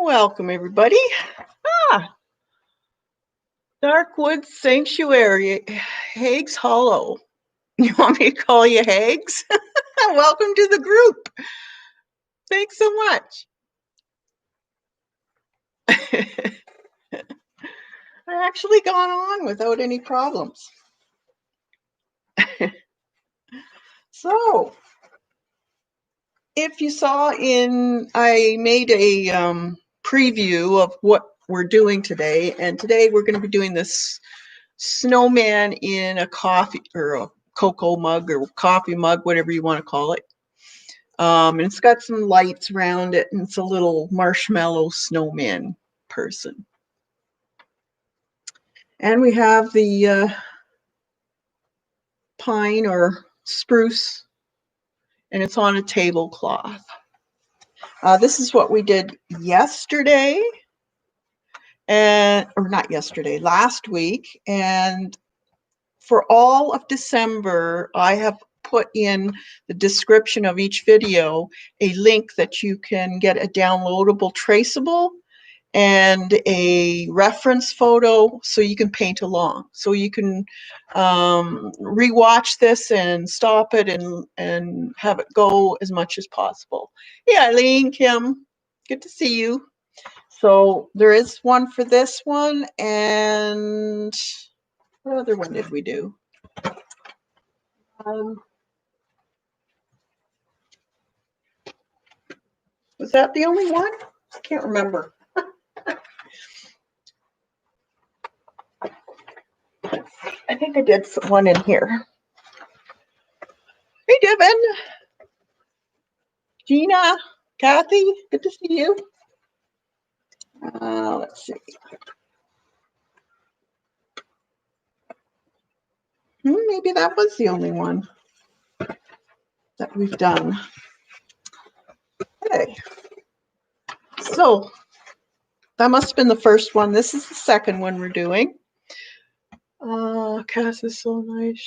Welcome, everybody. Ah, Darkwood Sanctuary, Hags Hollow. You want me to call you Hags? Welcome to the group. Thanks so much. I actually gone on without any problems. So, if you saw I made a preview of what we're doing today, and today we're going to be doing this snowman in a coffee or a cocoa mug or coffee mug, whatever you want to call it. And it's got some lights around it, and it's a little marshmallow snowman person. And we have the pine or spruce, and it's on a tablecloth. This is what we did yesterday, or not yesterday, last week. And for all of December, I have put in the description of each video a link that you can get a downloadable traceable and a reference photo so you can paint along. So you can rewatch this and stop it and have it go as much as possible. Hey, Eileen, Kim, good to see you. So there is one for this one, and what other one did we do? Was that the only one? I can't remember. I think I did one in here. Hey, Devin. Gina, Kathy, good to see you. Let's see. Maybe that was the only one that we've done. Okay. So that must have been the first one. This is the second one we're doing. Cass is so nice.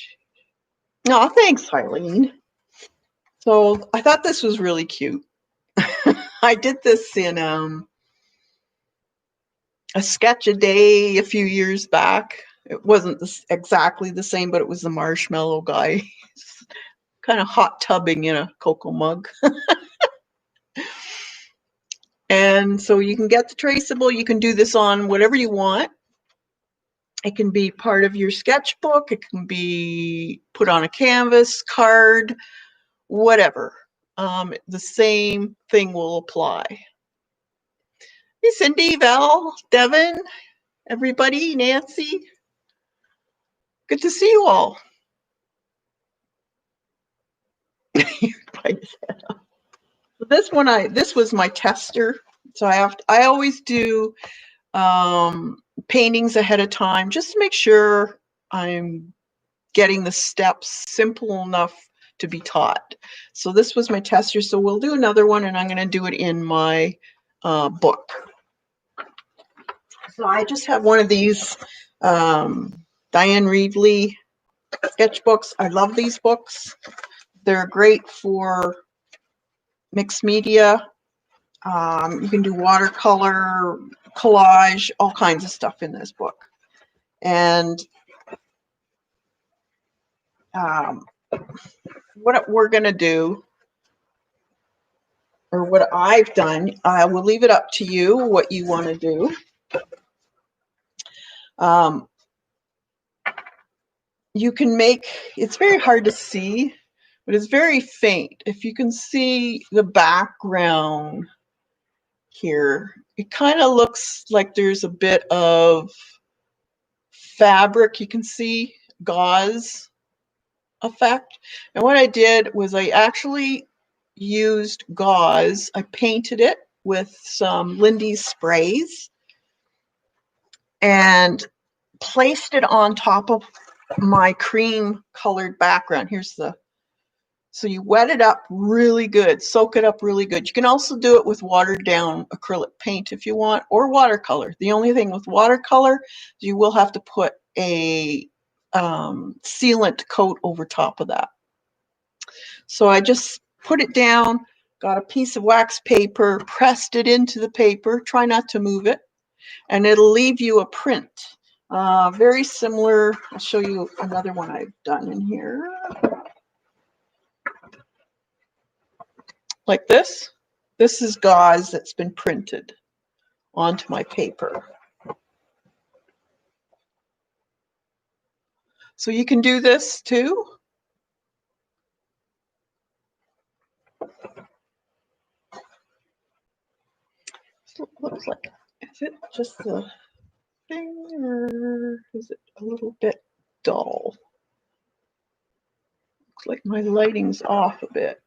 Oh, thanks, Eileen. So I thought this was really cute. I did this in a sketch a day a few years back. It wasn't exactly the same, but it was the marshmallow guy. Kind of hot tubbing in a cocoa mug. And so you can get the traceable. You can do this on whatever you want. It can be part of your sketchbook. It can be put on a canvas, card, whatever. The same thing will apply. Hey, Cindy, Val, Devin, everybody, Nancy. Good to see you all. This one, this was my tester. So I always do paintings ahead of time just to make sure I'm getting the steps simple enough to be taught. So this was my tester. So we'll do another one, and I'm going to do it in my book. So I just have one of these Diane Reedley sketchbooks. I love these books. They're great for mixed media. You can do watercolor, collage, all kinds of stuff in this book. And what we're going to do, or what I've done, I will leave it up to you what you want to do. You can make, it's very hard to see, but it's very faint. If you can see the background here, it kind of looks like there's a bit of fabric. You can see gauze effect. And what I did was I actually used gauze. I painted it with some Lindy's sprays and placed it on top of my cream colored background. So you wet it up really good, soak it up really good. You can also do it with watered down acrylic paint if you want, or watercolor. The only thing with watercolor, you will have to put a sealant coat over top of that. So I just put it down, got a piece of wax paper, pressed it into the paper, try not to move it, and it'll leave you a print. Very similar, I'll show you another one I've done in here. Like this. This is gauze that's been printed onto my paper. So you can do this too. So it looks like, is it just the thing or is it a little bit dull? Looks like my lighting's off a bit.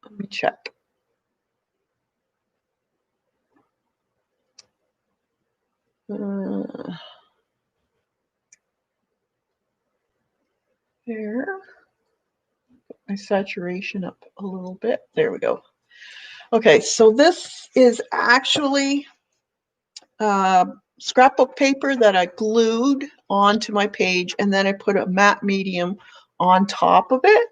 Let me check. There. Put my saturation up a little bit. There we go. Okay, so this is actually scrapbook paper that I glued onto my page, and then I put a matte medium on top of it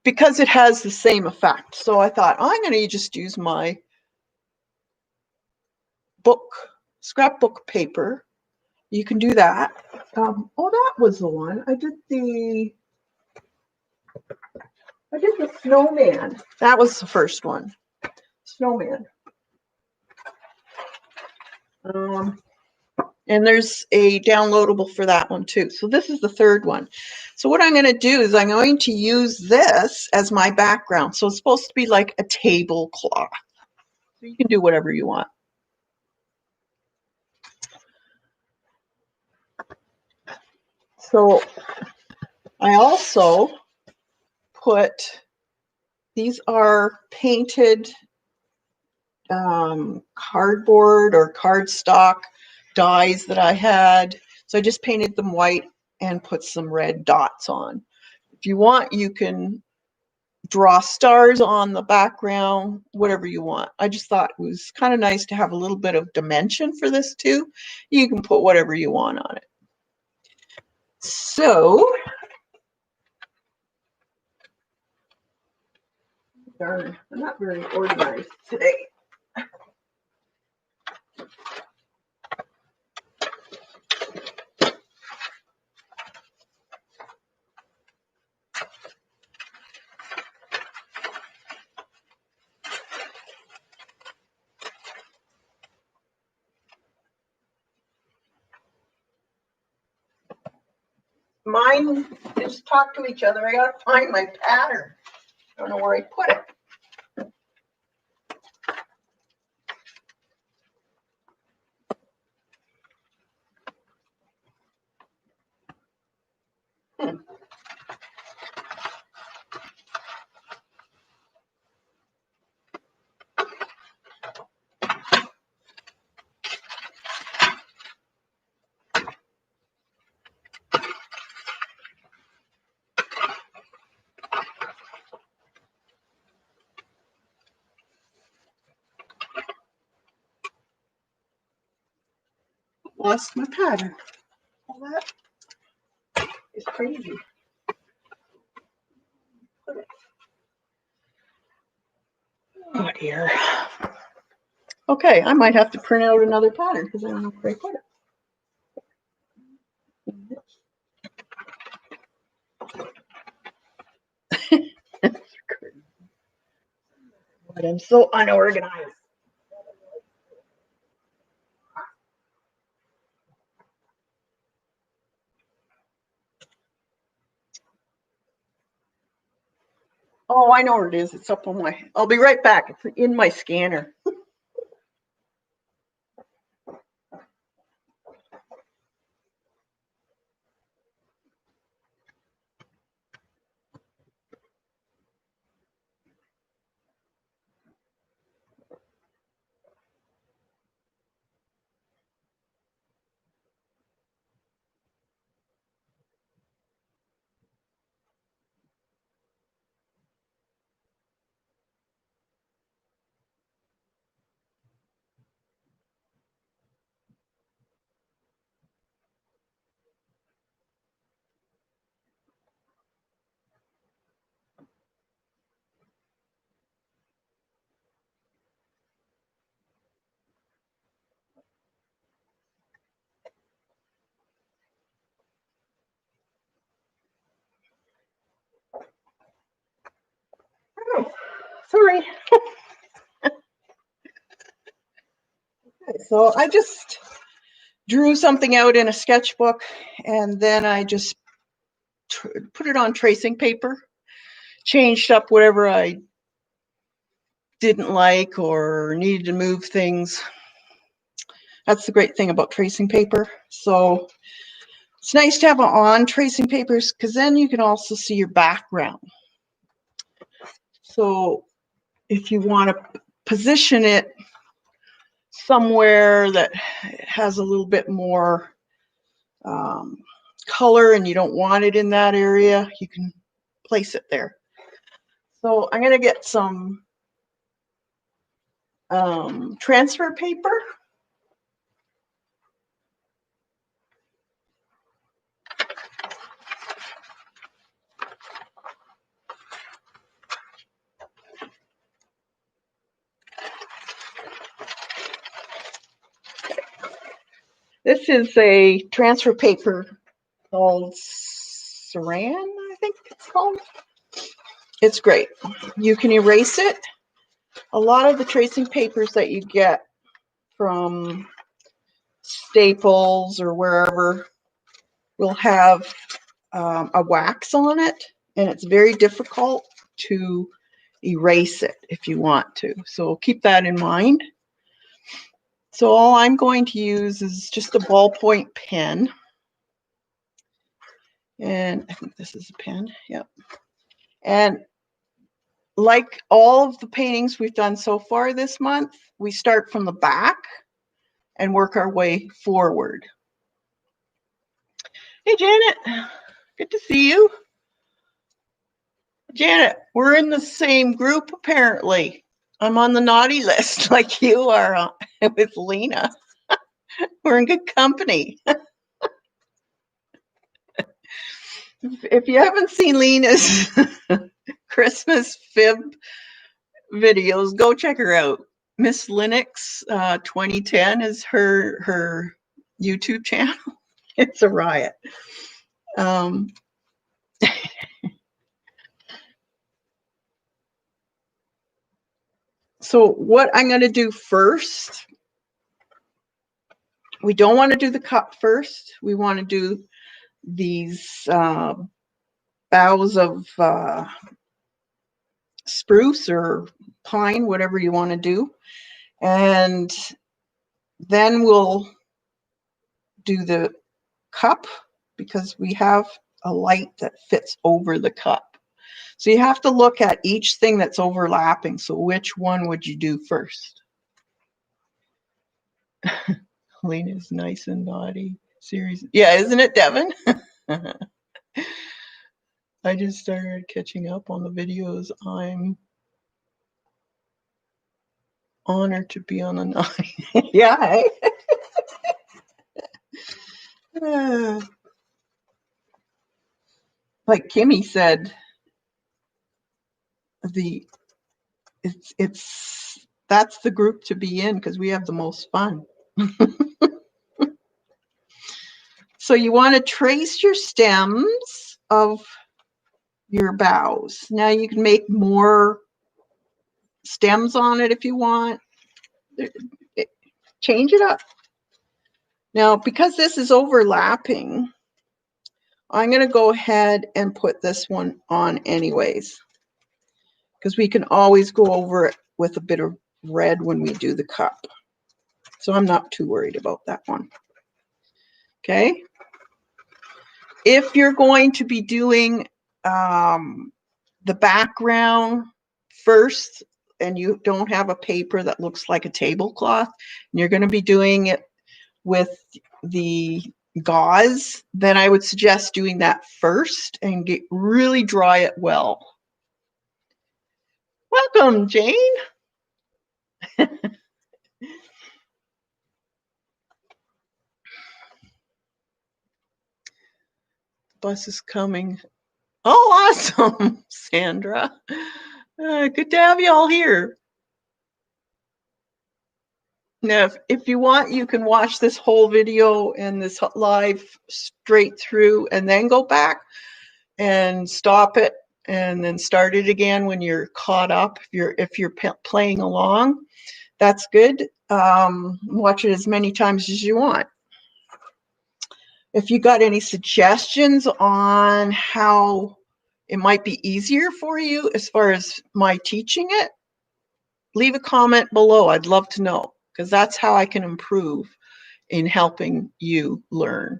because it has the same effect. So I thought, oh, I'm going to just use my scrapbook paper. You can do that. Oh, that was the one. I did the snowman. That was the first one. Snowman. And there's a downloadable for that one too. So this is the third one. So what I'm going to do is I'm going to use this as my background. So it's supposed to be like a tablecloth. So you can do whatever you want. So I also put, these are painted cardboard or cardstock dies that I had. So I just painted them white and put some red dots on. If you want, you can draw stars on the background, whatever you want. I just thought it was kind of nice to have a little bit of dimension for this too. You can put whatever you want on it. So, darn, I'm not very organized today. Mine just talk to each other. I gotta find my pattern. I don't know where I put it. Lost my pattern. All that is crazy. Oh dear. Okay, I might have to print out another pattern because I don't know where I put it. But I'm so unorganized. Oh, I know where it is. It's up on my, I'll be right back. It's in my scanner. Sorry. So I just drew something out in a sketchbook, and then I just put it on tracing paper, changed up whatever I didn't like or needed to move things. That's the great thing about tracing paper. So it's nice to have it on tracing papers because then you can also see your background. So if you want to position it somewhere that has a little bit more color and you don't want it in that area, you can place it there. So I'm going to get some transfer paper. This is a transfer paper called Saran, I think it's called. It's great. You can erase it. A lot of the tracing papers that you get from Staples or wherever will have a wax on it, and it's very difficult to erase it if you want to. So keep that in mind. So all I'm going to use is just a ballpoint pen. And I think this is a pen, yep. And like all of the paintings we've done so far this month, we start from the back and work our way forward. Hey, Janet, good to see you. Janet, we're in the same group apparently. I'm on the naughty list like you are with Lena. We're in good company. If you haven't seen Lena's Christmas fib videos, go check her out. Miss Linux 2010 is her YouTube channel. It's a riot. So what I'm going to do first, we don't want to do the cup first. We want to do these boughs of spruce or pine, whatever you want to do. And then we'll do the cup because we have a light that fits over the cup. So you have to look at each thing that's overlapping. So which one would you do first? Lena's nice and naughty. Series. Yeah, isn't it, Devin? I just started catching up on the videos. I'm honored to be on the naughty. Yeah. Like Kimmy said, that's the group to be in because we have the most fun. So you want to trace your stems of your boughs. Now you can make more stems on it if you want. Change it up. Now, because this is overlapping, I'm going to go ahead and put this one on anyways, because we can always go over it with a bit of red when we do the cup. So I'm not too worried about that one. Okay. If you're going to be doing the background first and you don't have a paper that looks like a tablecloth, and you're going to be doing it with the gauze, then I would suggest doing that first and really dry it well. Welcome, Jane. Bus is coming. Oh, awesome, Sandra. Good to have you all here. Now, if you want, you can watch this whole video and this live straight through and then go back and stop it and then start it again when you're caught up. If you're playing along, that's good. Watch it as many times as you want. If you got any suggestions on how it might be easier for you as far as my teaching it, leave a comment below. I'd love to know, because that's how I can improve in helping you learn.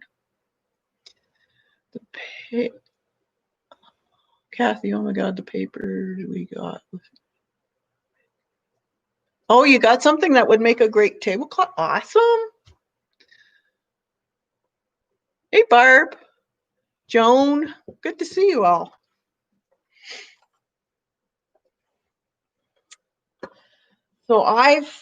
Kathy, oh my God, the paper we got. Oh, you got something that would make a great tablecloth? Awesome. Hey, Barb, Joan, good to see you all. So I've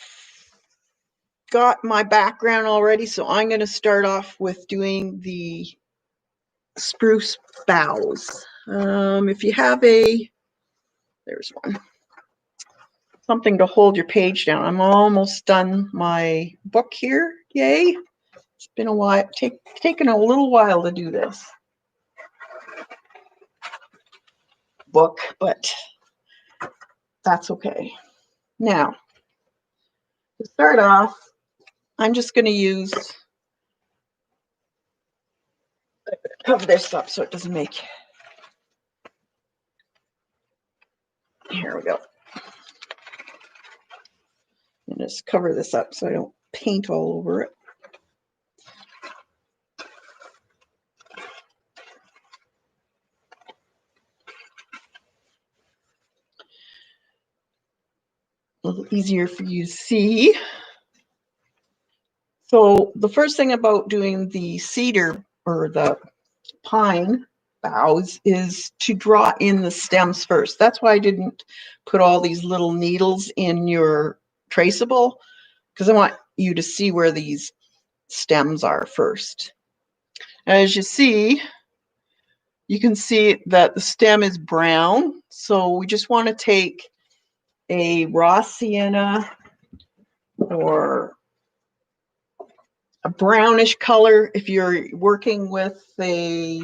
got my background already, so I'm going to start off with doing the spruce boughs. If you have there's one, something to hold your page down. I'm almost done my book here. Yay. It's been a while, taken a little while to do this book, but that's okay. Now, to start off, I'm just going to use, cover this up so it doesn't make, here we go. And just cover this up so I don't paint all over it. A little easier for you to see. So the first thing about doing the cedar or the pine boughs is to draw in the stems first. That's why I didn't put all these little needles in your traceable, because I want you to see where these stems are first. As you see, you can see that the stem is brown. So we just want to take a raw sienna or a brownish color. If you're working with a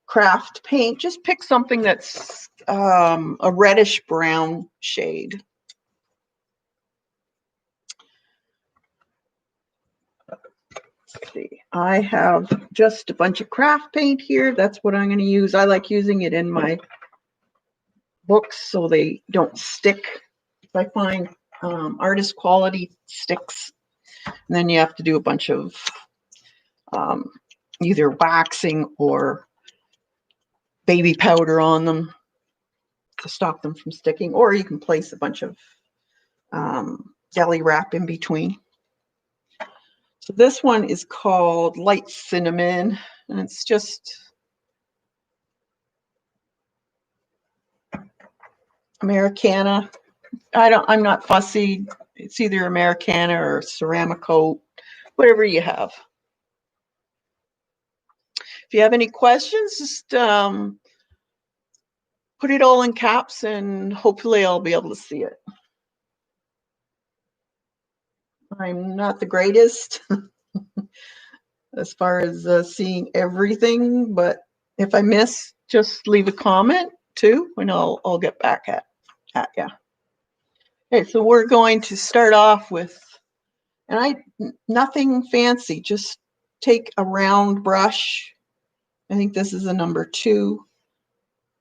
craft paint, just pick something that's a reddish brown shade. Let's see, I have just a bunch of craft paint here. That's what I'm going to use. I like using it in my books so they don't stick. If I find artist quality sticks, and then you have to do a bunch of either waxing or baby powder on them to stop them from sticking, or you can place a bunch of jelly wrap in between. So this one is called Light Cinnamon, and it's just Americana. I'm not fussy. It's either Americana or ceramic coat, whatever you have. If you have any questions, just put it all in caps and hopefully I'll be able to see it. I'm not the greatest as far as seeing everything, but if I miss, just leave a comment too, and I'll get back at you. Okay, so we're going to start off with, and nothing fancy, just take a round brush. I think this is a number 2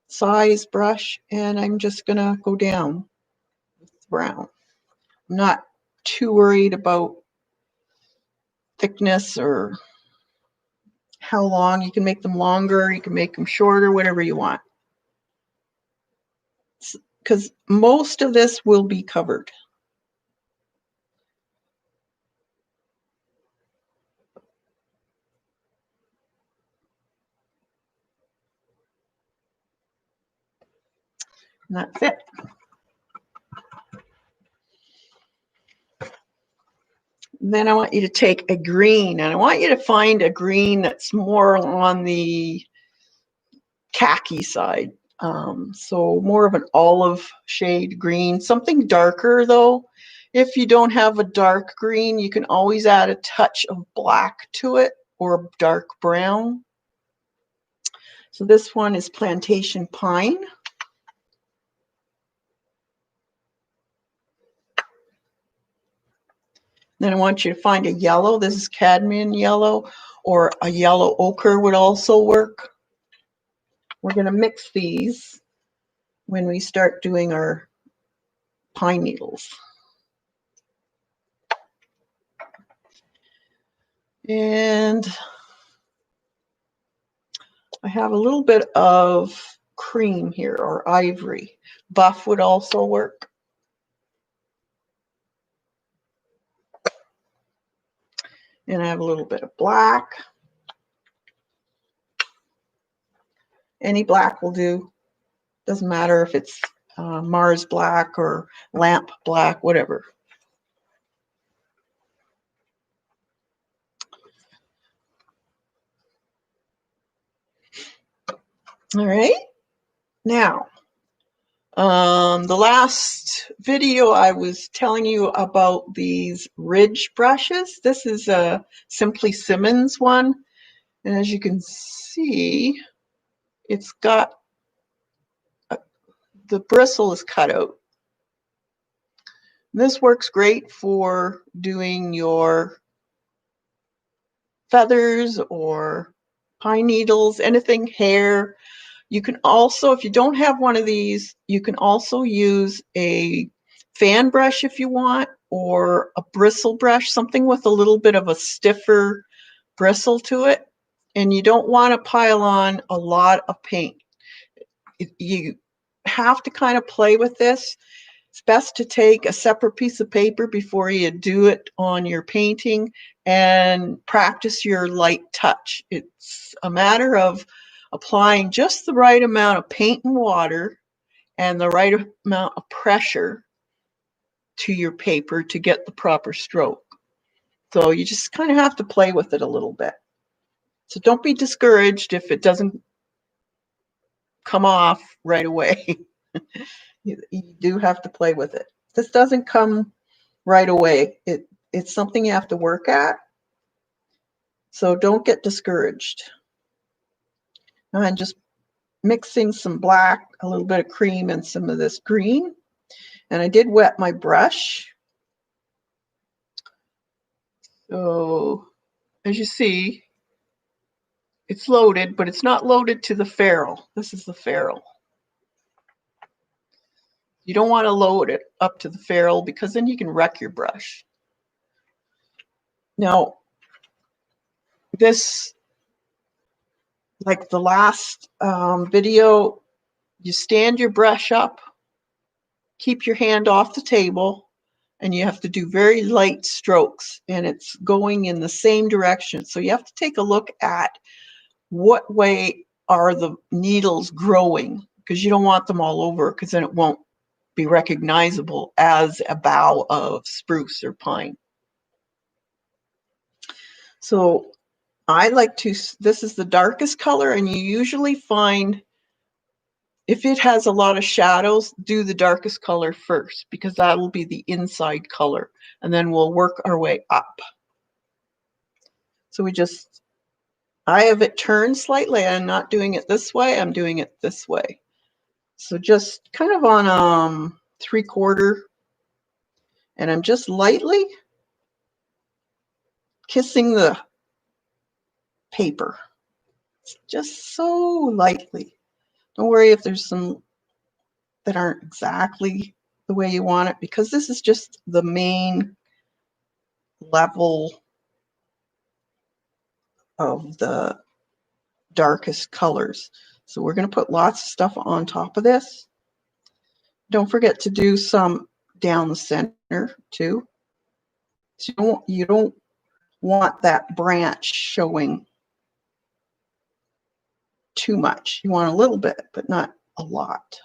size brush, and I'm just gonna go down with brown. I'm not too worried about thickness or how long. You can make them longer, you can make them shorter, whatever you want, because most of this will be covered. And that's it. Then I want you to take a green, and I want you to find a green that's more on the khaki side. So more of an olive shade green, something darker though. If you don't have a dark green, you can always add a touch of black to it or dark brown. So this one is Plantation Pine. Then I want you to find a yellow. This is cadmium yellow, or a yellow ochre would also work. We're going to mix these when we start doing our pine needles. And I have a little bit of cream here, or ivory. Buff would also work. And I have a little bit of black. Any black will do. Doesn't matter if it's Mars black or lamp black, whatever. All right. Now, the last video I was telling you about these ridge brushes. This is a Simply Simmons one. And as you can see, it's got the bristle is cut out. This works great for doing your feathers or pine needles, anything, hair. You can also, if you don't have one of these, you can also use a fan brush if you want, or a bristle brush, something with a little bit of a stiffer bristle to it. And you don't want to pile on a lot of paint. You have to kind of play with this. It's best to take a separate piece of paper before you do it on your painting and practice your light touch. It's a matter of applying just the right amount of paint and water and the right amount of pressure to your paper to get the proper stroke. So you just kind of have to play with it a little bit. So don't be discouraged if it doesn't come off right away. You do have to play with it. This doesn't come right away. It's something you have to work at. So don't get discouraged. Now I'm just mixing some black, a little bit of cream, and some of this green. And I did wet my brush. So as you see, it's loaded, but it's not loaded to the ferrule. This is the ferrule. You don't want to load it up to the ferrule because then you can wreck your brush. Now, this, like the last video, you stand your brush up, keep your hand off the table, and you have to do very light strokes, and it's going in the same direction. So you have to take a look at what way are the needles growing, because you don't want them all over, because then it won't be recognizable as a bough of spruce or pine. So I like to, this is the darkest color, and you usually find if it has a lot of shadows, do the darkest color first, because that'll be the inside color, and then we'll work our way up. So we just, I have it turned slightly. I'm not doing it this way, I'm doing it this way. So just kind of on 3/4, and I'm just lightly kissing the paper, just so lightly. Don't worry if there's some that aren't exactly the way you want it, because this is just the main level of the darkest colors. So we're going to put lots of stuff on top of this. Don't forget to do some down the center too. So you don't want that branch showing too much. You want a little bit, but not a lot.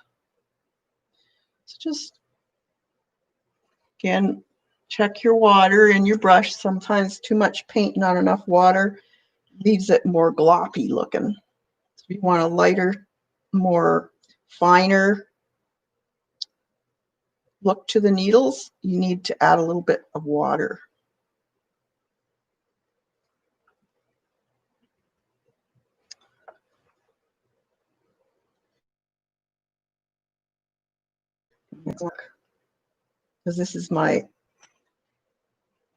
So just, again, check your water in your brush. Sometimes too much paint, not enough water, leaves it more gloppy looking. So you want a lighter, more finer look to the needles. You need to add a little bit of water. Because this is my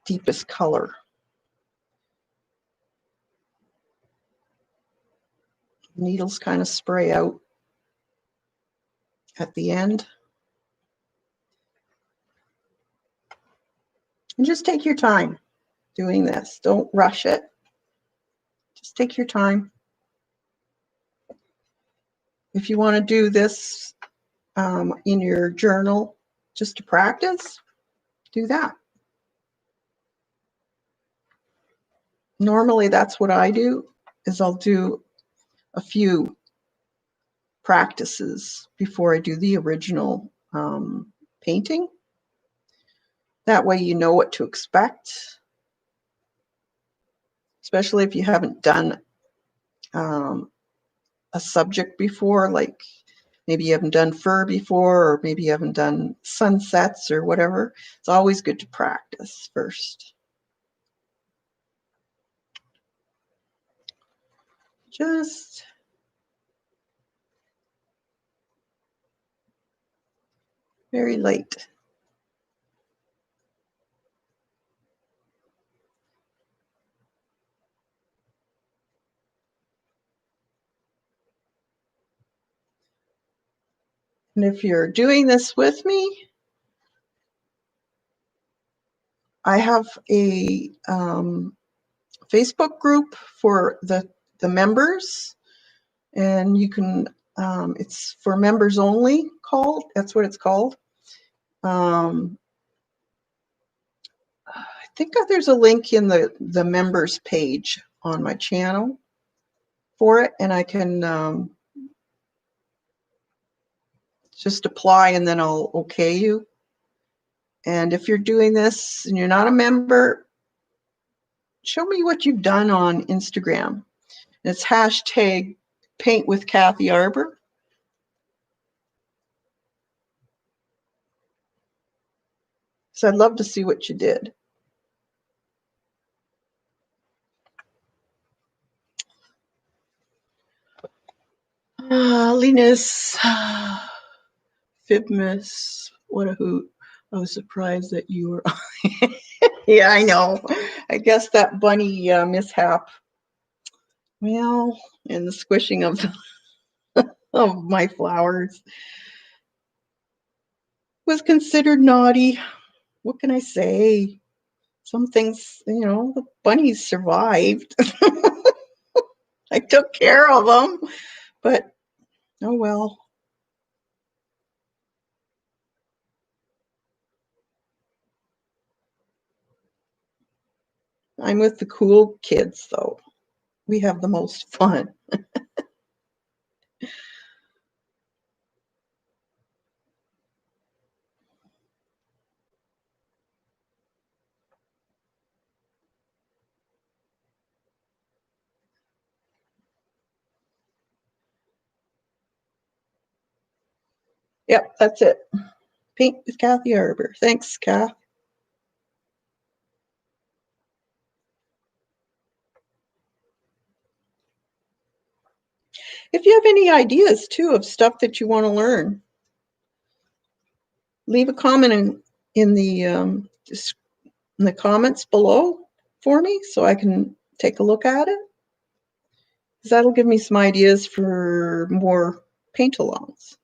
deepest color. Needles kind of spray out at the end. And just take your time doing this. Don't rush it. Just take your time. If you want to do this in your journal just to practice, do that. Normally that's what I do, is I'll do a few practices before I do the original painting. That way you know what to expect, especially if you haven't done a subject before, like maybe you haven't done fur before, or maybe you haven't done sunsets or whatever. It's always good to practice first. Just very light. And if you're doing this with me, I have a Facebook group for the members, and you can, it's for members only called, that's what it's called. I think that there's a link in the members page on my channel for it, and I can just apply and then I'll okay you. And if you're doing this and you're not a member, show me what you've done on Instagram. It's hashtag Paint with Kathy Arbor. So I'd love to see what you did. Linus, Fibmus, what a hoot. I was surprised that you were yeah, I know. I guess that bunny mishap, well, and the squishing of of my flowers was considered naughty. What can I say? Some things, you know, the bunnies survived. I took care of them, but oh well. I'm with the cool kids, though. We have the most fun. Yep, that's it. Paint with Kathy Arbor. Thanks, Kath. If you have any ideas, too, of stuff that you want to learn, leave a comment in the comments below for me so I can take a look at it. Because that'll give me some ideas for more paint-alongs.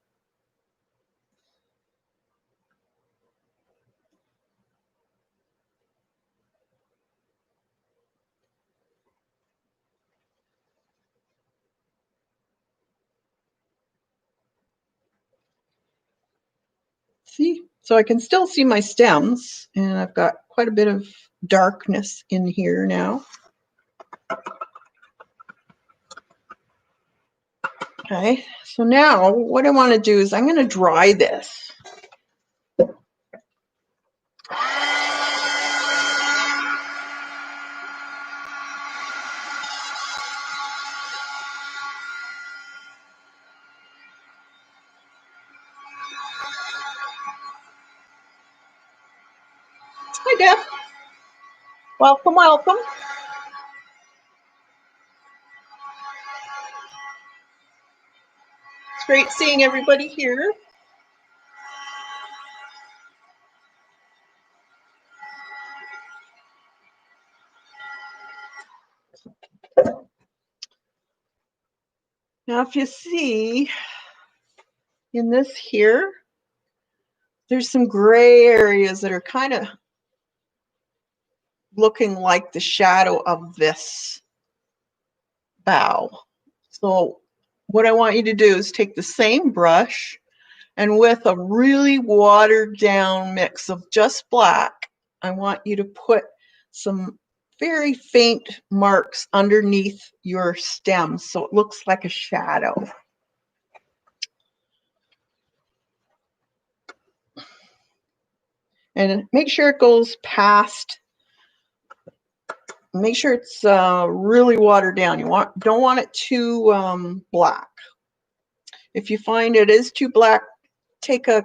See, so I can still see my stems, and I've got quite a bit of darkness in here now. Okay, so now what I want to do is I'm going to dry this. Hi, Deb. Welcome, welcome. It's great seeing everybody here. Now, if you see in this here, there's some gray areas that are kind of looking like the shadow of this bough. So what I want you to do is take the same brush and with a really watered down mix of just black, I want you to put some very faint marks underneath your stem so it looks like a shadow. And make sure it goes past, make sure it's really watered down. You don't want it too black. If you find it is too black, take a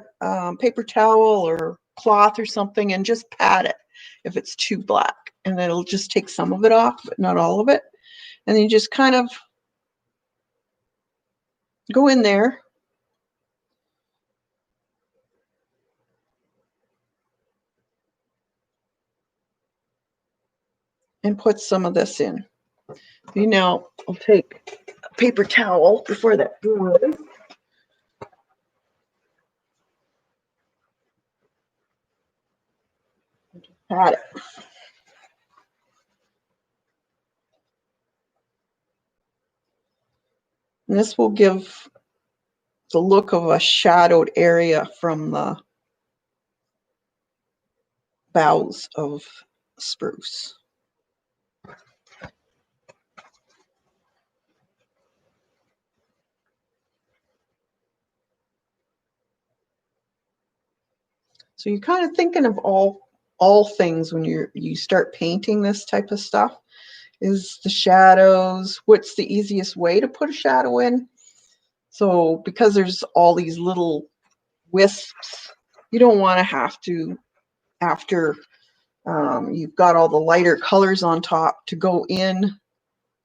paper towel or cloth or something and just pat it if it's too black. And it'll just take some of it off, but not all of it. And then you just kind of go in there and put some of this in. You know, I'll take a paper towel before that dries. Pat it. And this will give the look of a shadowed area from the boughs of spruce. So you're kind of thinking of all things when you start painting this type of stuff. Is the shadows, what's the easiest way to put a shadow in? So because there's all these little wisps, you don't want to have to, after you've got all the lighter colors on top, to go in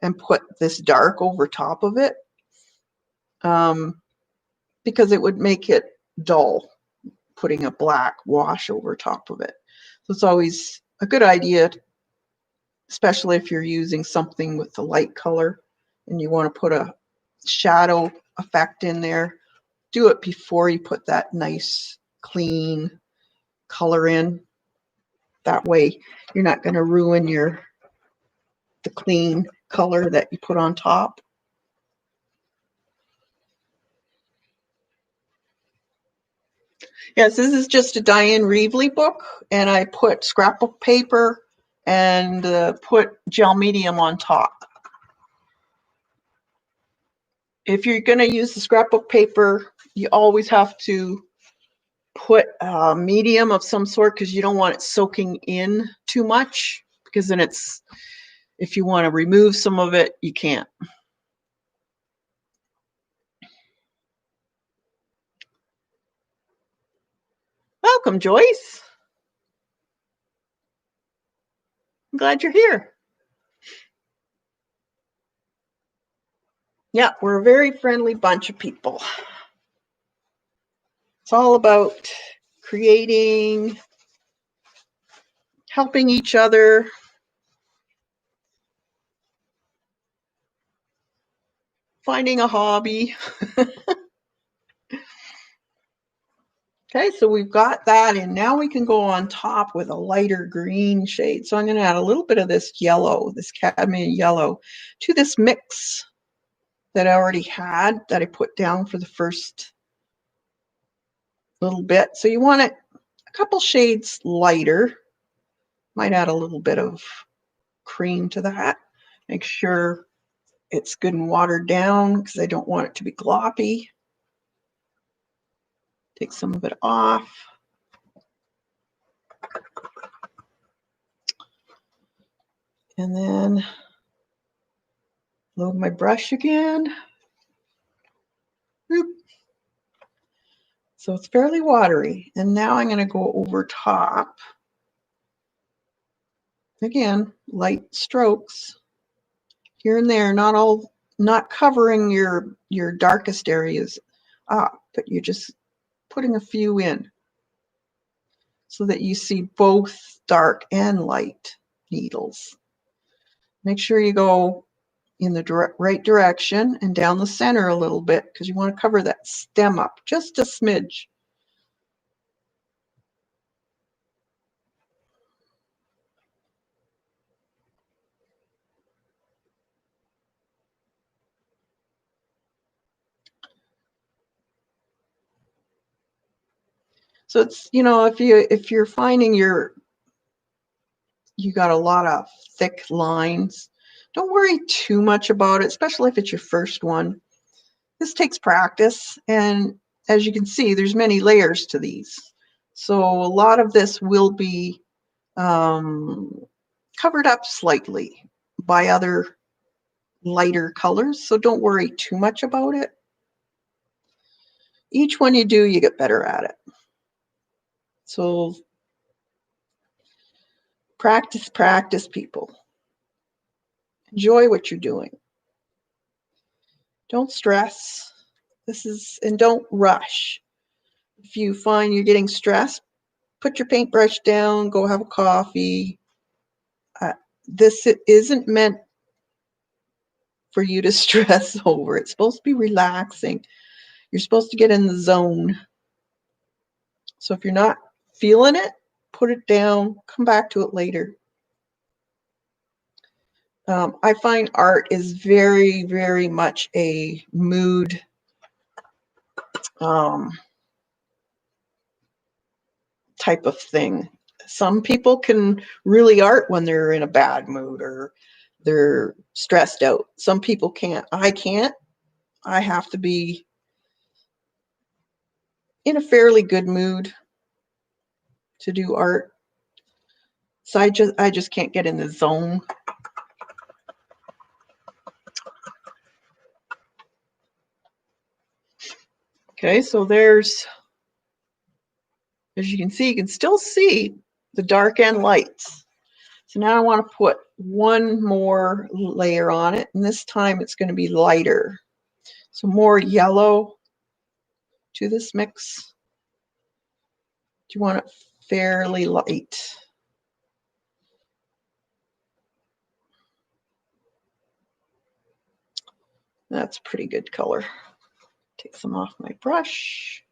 and put this dark over top of it, because it would make it dull, putting a black wash over top of it. So it's always a good idea, especially if you're using something with the light color and you want to put a shadow effect in there, do it before you put that nice clean color in. That way you're not going to ruin the clean color that you put on top. Yes, this is just a Diane Reevely book, and I put scrapbook paper and put gel medium on top. If you're going to use the scrapbook paper, you always have to put a medium of some sort because you don't want it soaking in too much, because then if you want to remove some of it, you can't. Welcome, Joyce. I'm glad you're here. Yeah, we're a very friendly bunch of people. It's all about creating, helping each other, finding a hobby. Okay, so we've got that, and now we can go on top with a lighter green shade. So I'm going to add a little bit of this yellow, this cadmium yellow, to this mix that I already had, that I put down for the first little bit. So you want it a couple shades lighter. Might add a little bit of cream to that. Make sure it's good and watered down because I don't want it to be gloppy. Take some of it off. And then load my brush again. Boop. So it's fairly watery. And now I'm going to go over top. Again, light strokes here and there, not covering your darkest areas up, but you're just putting a few in so that you see both dark and light needles. Make sure you go in the right direction and down the center a little bit because you want to cover that stem up just a smidge. So it's, you know, if you're finding you got a lot of thick lines, don't worry too much about it, especially if it's your first one. This takes practice, and as you can see, there's many layers to these. So a lot of this will be covered up slightly by other lighter colors, so don't worry too much about it. Each one you do, you get better at it. So practice, practice, people. Enjoy what you're doing. Don't stress. And don't rush. If you find you're getting stressed, put your paintbrush down, go have a coffee. This isn't meant for you to stress over. It's supposed to be relaxing. You're supposed to get in the zone. So if you're not feeling it, put it down, come back to it later. I find art is very, very much a mood type of thing. Some people can really art when they're in a bad mood or they're stressed out. Some people can't. I can't. I have to be in a fairly good mood to do art. So I just can't get in the zone. Okay, so there's, as you can still see the dark and lights. So now I want to put one more layer on it, and this time it's going to be lighter. So more yellow to this mix. You want it fairly light. That's a pretty good color. Take some off my brush.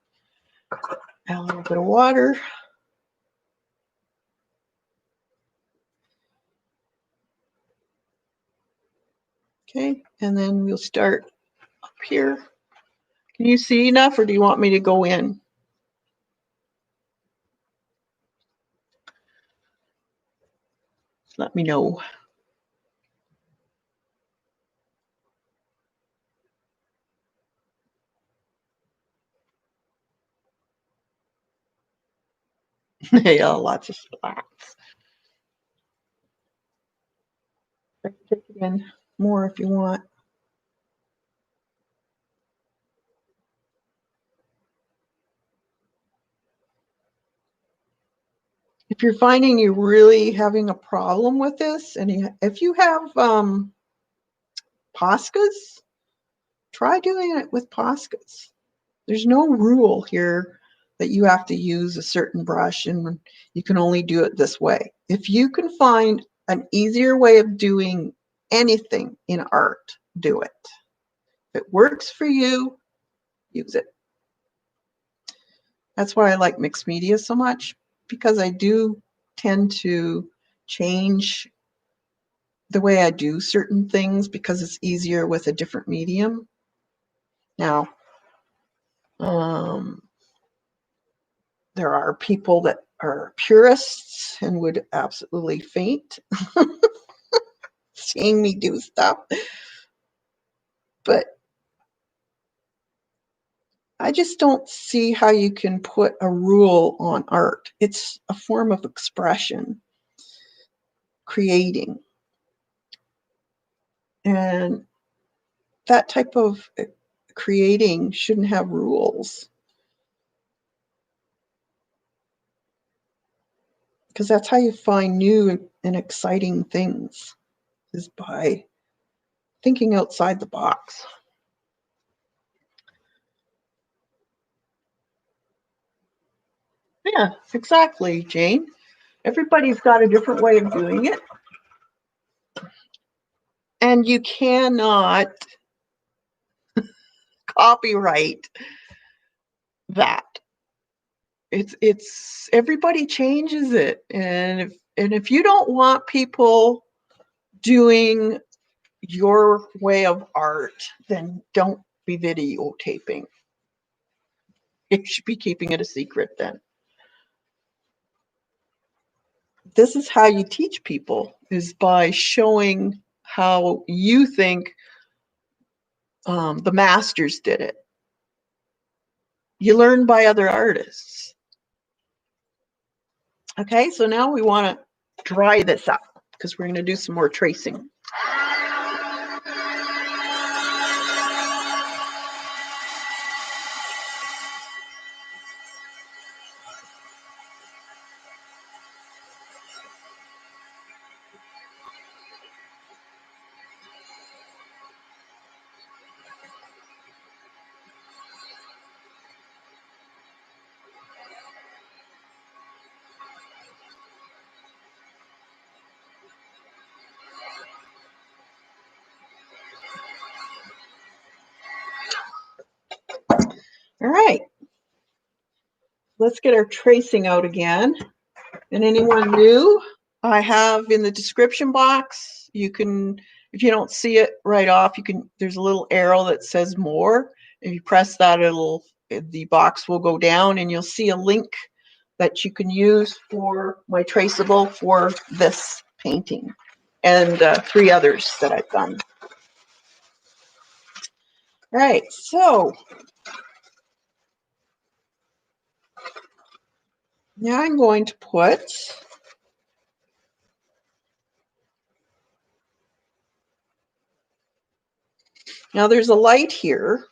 Add a little bit of water. Okay, and then we'll start up here. Can you see enough, or do you want me to go in? Let me know. Yeah, lots of splats. Take it in more if you want. If you're finding you're really having a problem with this, and if you have Poscas, try doing it with Poscas. There's no rule here that you have to use a certain brush and you can only do it this way. If you can find an easier way of doing anything in art, do it. If it works for you, use it. That's why I like mixed media so much, because I do tend to change the way I do certain things because it's easier with a different medium. Now, there are people that are purists and would absolutely faint seeing me do stuff. But I just don't see how you can put a rule on art. It's a form of expression, creating. And that type of creating shouldn't have rules. Because that's how you find new and exciting things, is by thinking outside the box. Yeah, exactly, Jane. Everybody's got a different way of doing it. And you cannot copyright that. It's everybody changes it, and if you don't want people doing your way of art, then don't be videotaping. You should be keeping it a secret then. This is how you teach people, is by showing how you think the masters did it. You learn by other artists. Okay, so now we want to dry this up because we're going to do some more tracing. All right, let's get our tracing out again. And anyone new, I have in the description box, you can, if you don't see it right off, you can, there's a little arrow that says more. If you press that, the box will go down and you'll see a link that you can use for my traceable for this painting and 3 others that I've done. All right, so now I'm going to put now there's a light here.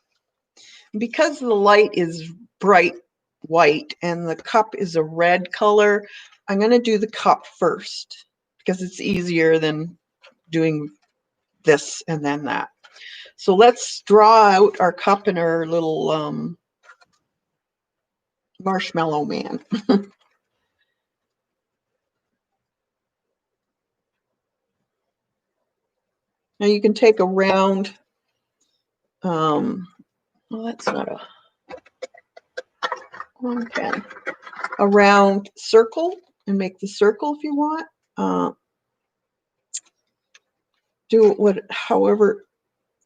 Because the light is bright white and the cup is a red color, I'm going to do the cup first because it's easier than doing this and then that. So let's draw out our cup and our little marshmallow man. Now you can take a round, well, that's not a one pen, a round circle and make the circle if you want. Do it however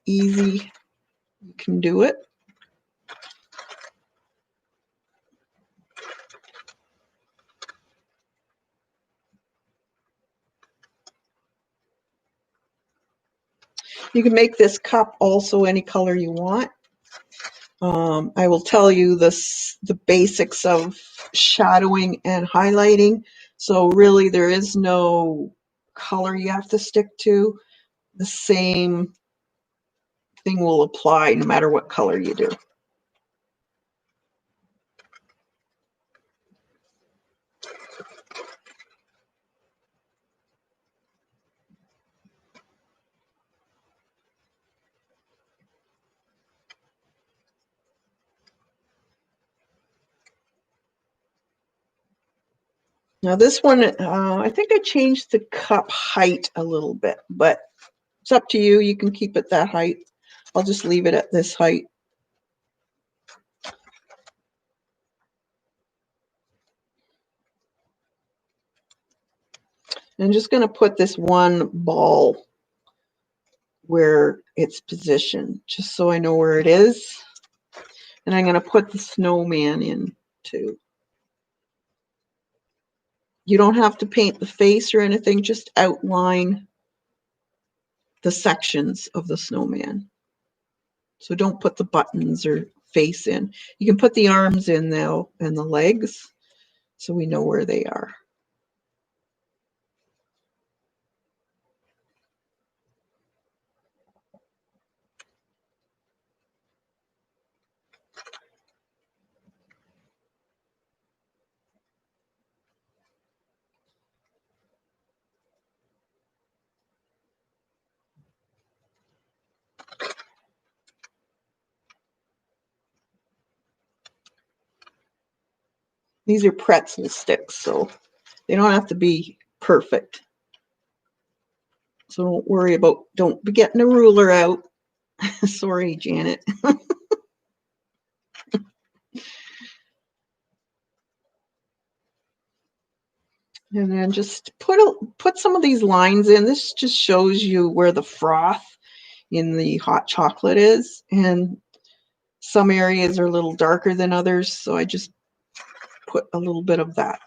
easy you can do it. You can make this cup also any color you want. I will tell you the basics of shadowing and highlighting. So really there is no color you have to stick to. The same thing will apply no matter what color you do. Now this one, I think I changed the cup height a little bit, but it's up to you. You can keep it that height. I'll just leave it at this height. I'm just going to put this one ball where it's positioned, just so I know where it is. And I'm going to put the snowman in too. You don't have to paint the face or anything, just outline the sections of the snowman. So don't put the buttons or face in. You can put the arms in though and the legs so we know where they are. These are pretzel sticks, so they don't have to be perfect. So don't worry about, don't be getting a ruler out. Sorry, Janet. And then just put some of these lines in. This just shows you where the froth in the hot chocolate is. And some areas are a little darker than others, so I just put a little bit of that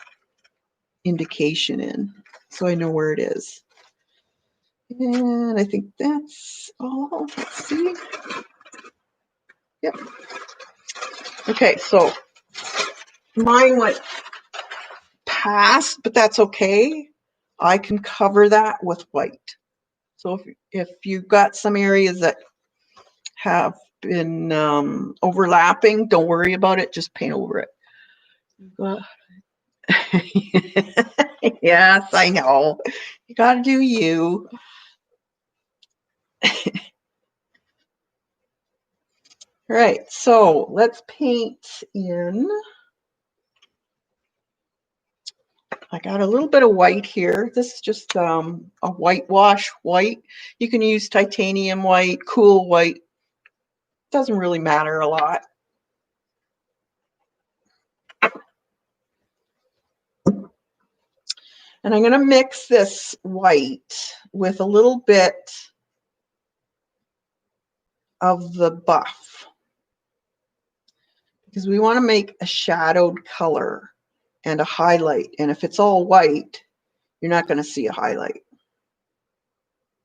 indication in so I know where it is. And I think that's all. Let's see. Yep. Okay, so mine went past, but that's okay. I can cover that with white. So if you've got some areas that have been overlapping, don't worry about it, just paint over it. Yes, I know. You got to do you. All right, so let's paint in. I got a little bit of white here. This is just a whitewash white. You can use titanium white, cool white. Doesn't really matter a lot. And I'm going to mix this white with a little bit of the buff because we want to make a shadowed color and a highlight. And if it's all white, you're not going to see a highlight.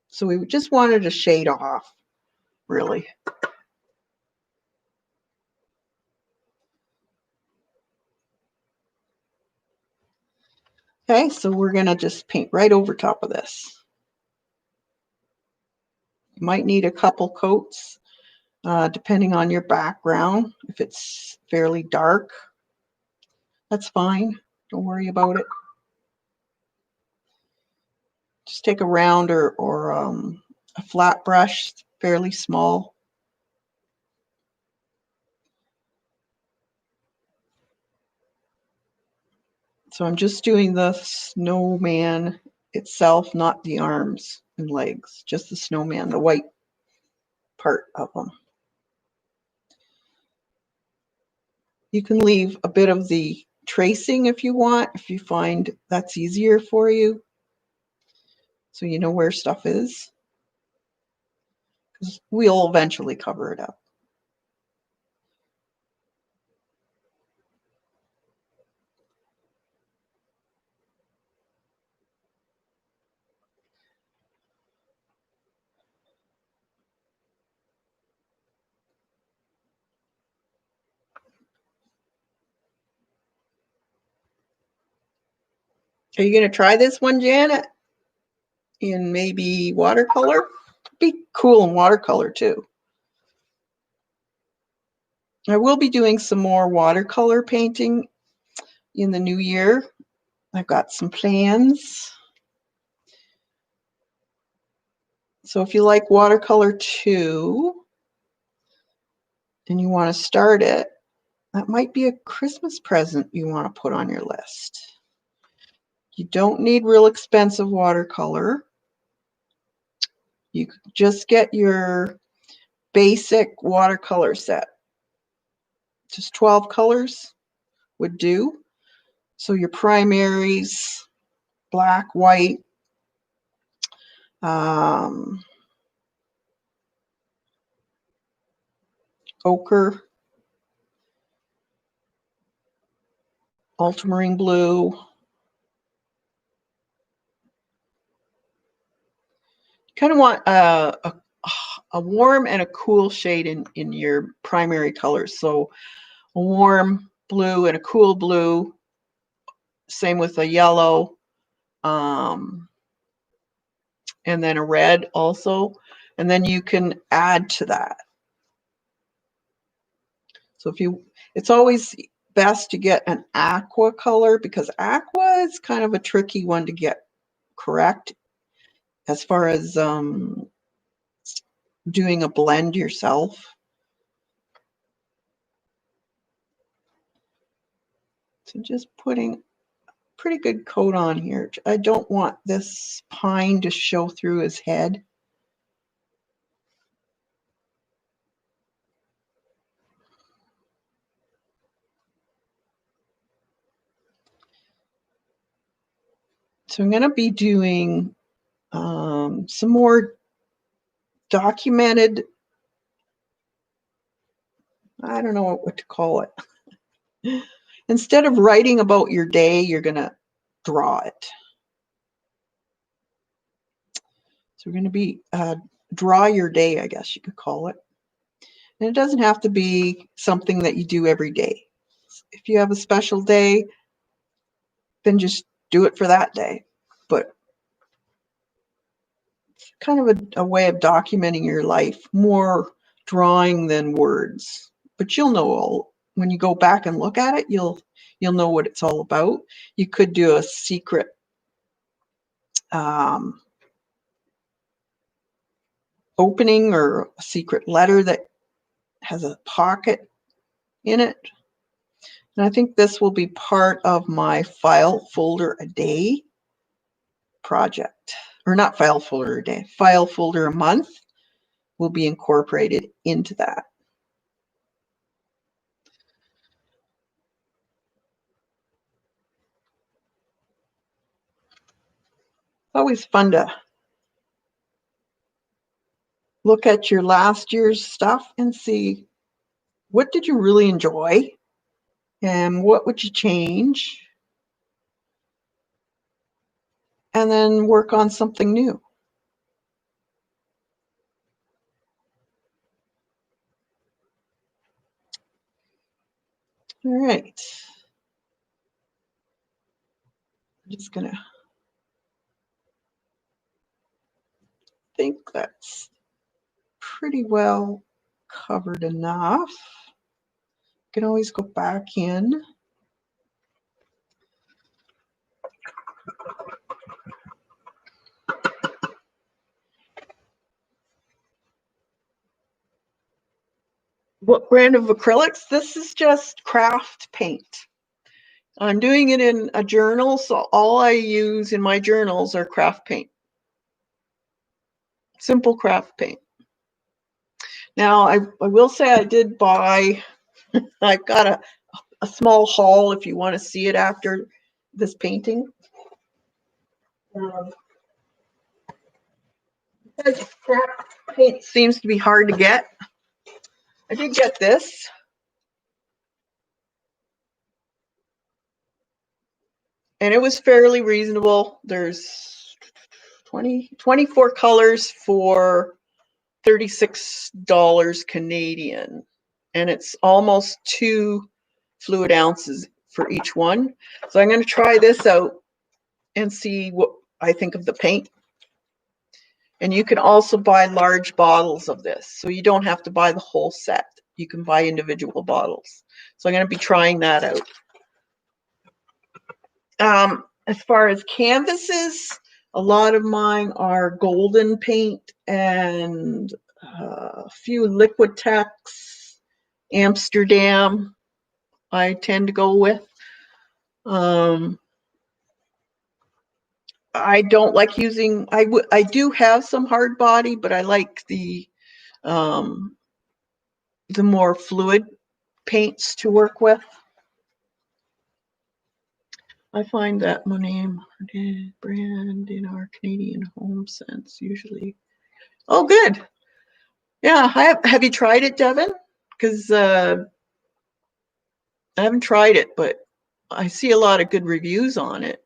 So we just wanted to shade off, really. Okay, so we're going to just paint right over top of this. You might need a couple coats, depending on your background. If it's fairly dark, that's fine. Don't worry about it. Just take a round or a flat brush, fairly small. So I'm just doing the snowman itself, not the arms and legs, just the snowman, the white part of them. You can leave a bit of the tracing if you want, if you find that's easier for you, so you know where stuff is. Because we'll eventually cover it up. Are you going to try this one, Janet? In maybe watercolor? Be cool in watercolor too. I will be doing some more watercolor painting in the new year. I've got some plans. So if you like watercolor too, and you want to start it, that might be a Christmas present you want to put on your list. You don't need real expensive watercolor. You just get your basic watercolor set. Just 12 colors would do. So your primaries, black, white, ochre, ultramarine blue. You kind of want a warm and a cool shade in your primary colors. So a warm blue and a cool blue. Same with a yellow. And then a red also. And then you can add to that. So it's always best to get an aqua color because aqua is kind of a tricky one to get correct as far as doing a blend yourself. So just putting pretty good coat on here. I don't want this pine to show through his head. So I'm going to be doing some more documented, I don't know what to call it. Instead of writing about your day, you're going to draw it. So we're going to be draw your day, I guess you could call it. And it doesn't have to be something that you do every day. If you have a special day, then just do it for that day. But it's kind of a way of documenting your life, more drawing than words. But you'll know all when you go back and look at it, you'll know what it's all about. You could do a secret opening or a secret letter that has a pocket in it. And I think this will be part of my file folder a day project, or not file folder a day, file folder a month will be incorporated into that. It's always fun to look at your last year's stuff and see what did you really enjoy and what would you change, and then work on something new. All right. I'm just going to think that's pretty well covered enough. You can always go back in. What brand of acrylics? This is just craft paint. I'm doing it in a journal, so all I use in my journals are craft paint. Simple craft paint. Now, I will say I did buy, I've got a small haul if you want to see it after this painting. Because craft paint seems to be hard to get. I did get this. And it was fairly reasonable. There's 24 colors for $36 Canadian. And it's almost 2 fluid ounces for each one. So I'm going to try this out and see what I think of the paint. And you can also buy large bottles of this. So you don't have to buy the whole set. You can buy individual bottles. So I'm going to be trying that out. As far as canvases, a lot of mine are golden paint and a few Liquitex, Amsterdam I tend to go with. I don't like using, I do have some hard body, but I like the more fluid paints to work with. I find that my name brand in our Canadian home sense usually. Oh, good. Yeah, have you tried it, Devin? Because I haven't tried it, but I see a lot of good reviews on it.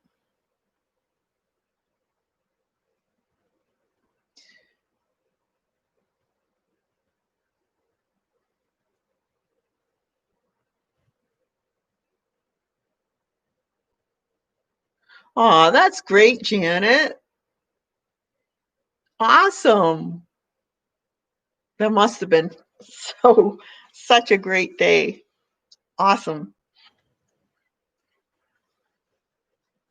Oh, that's great, Janet. Awesome. That must have been such a great day. Awesome.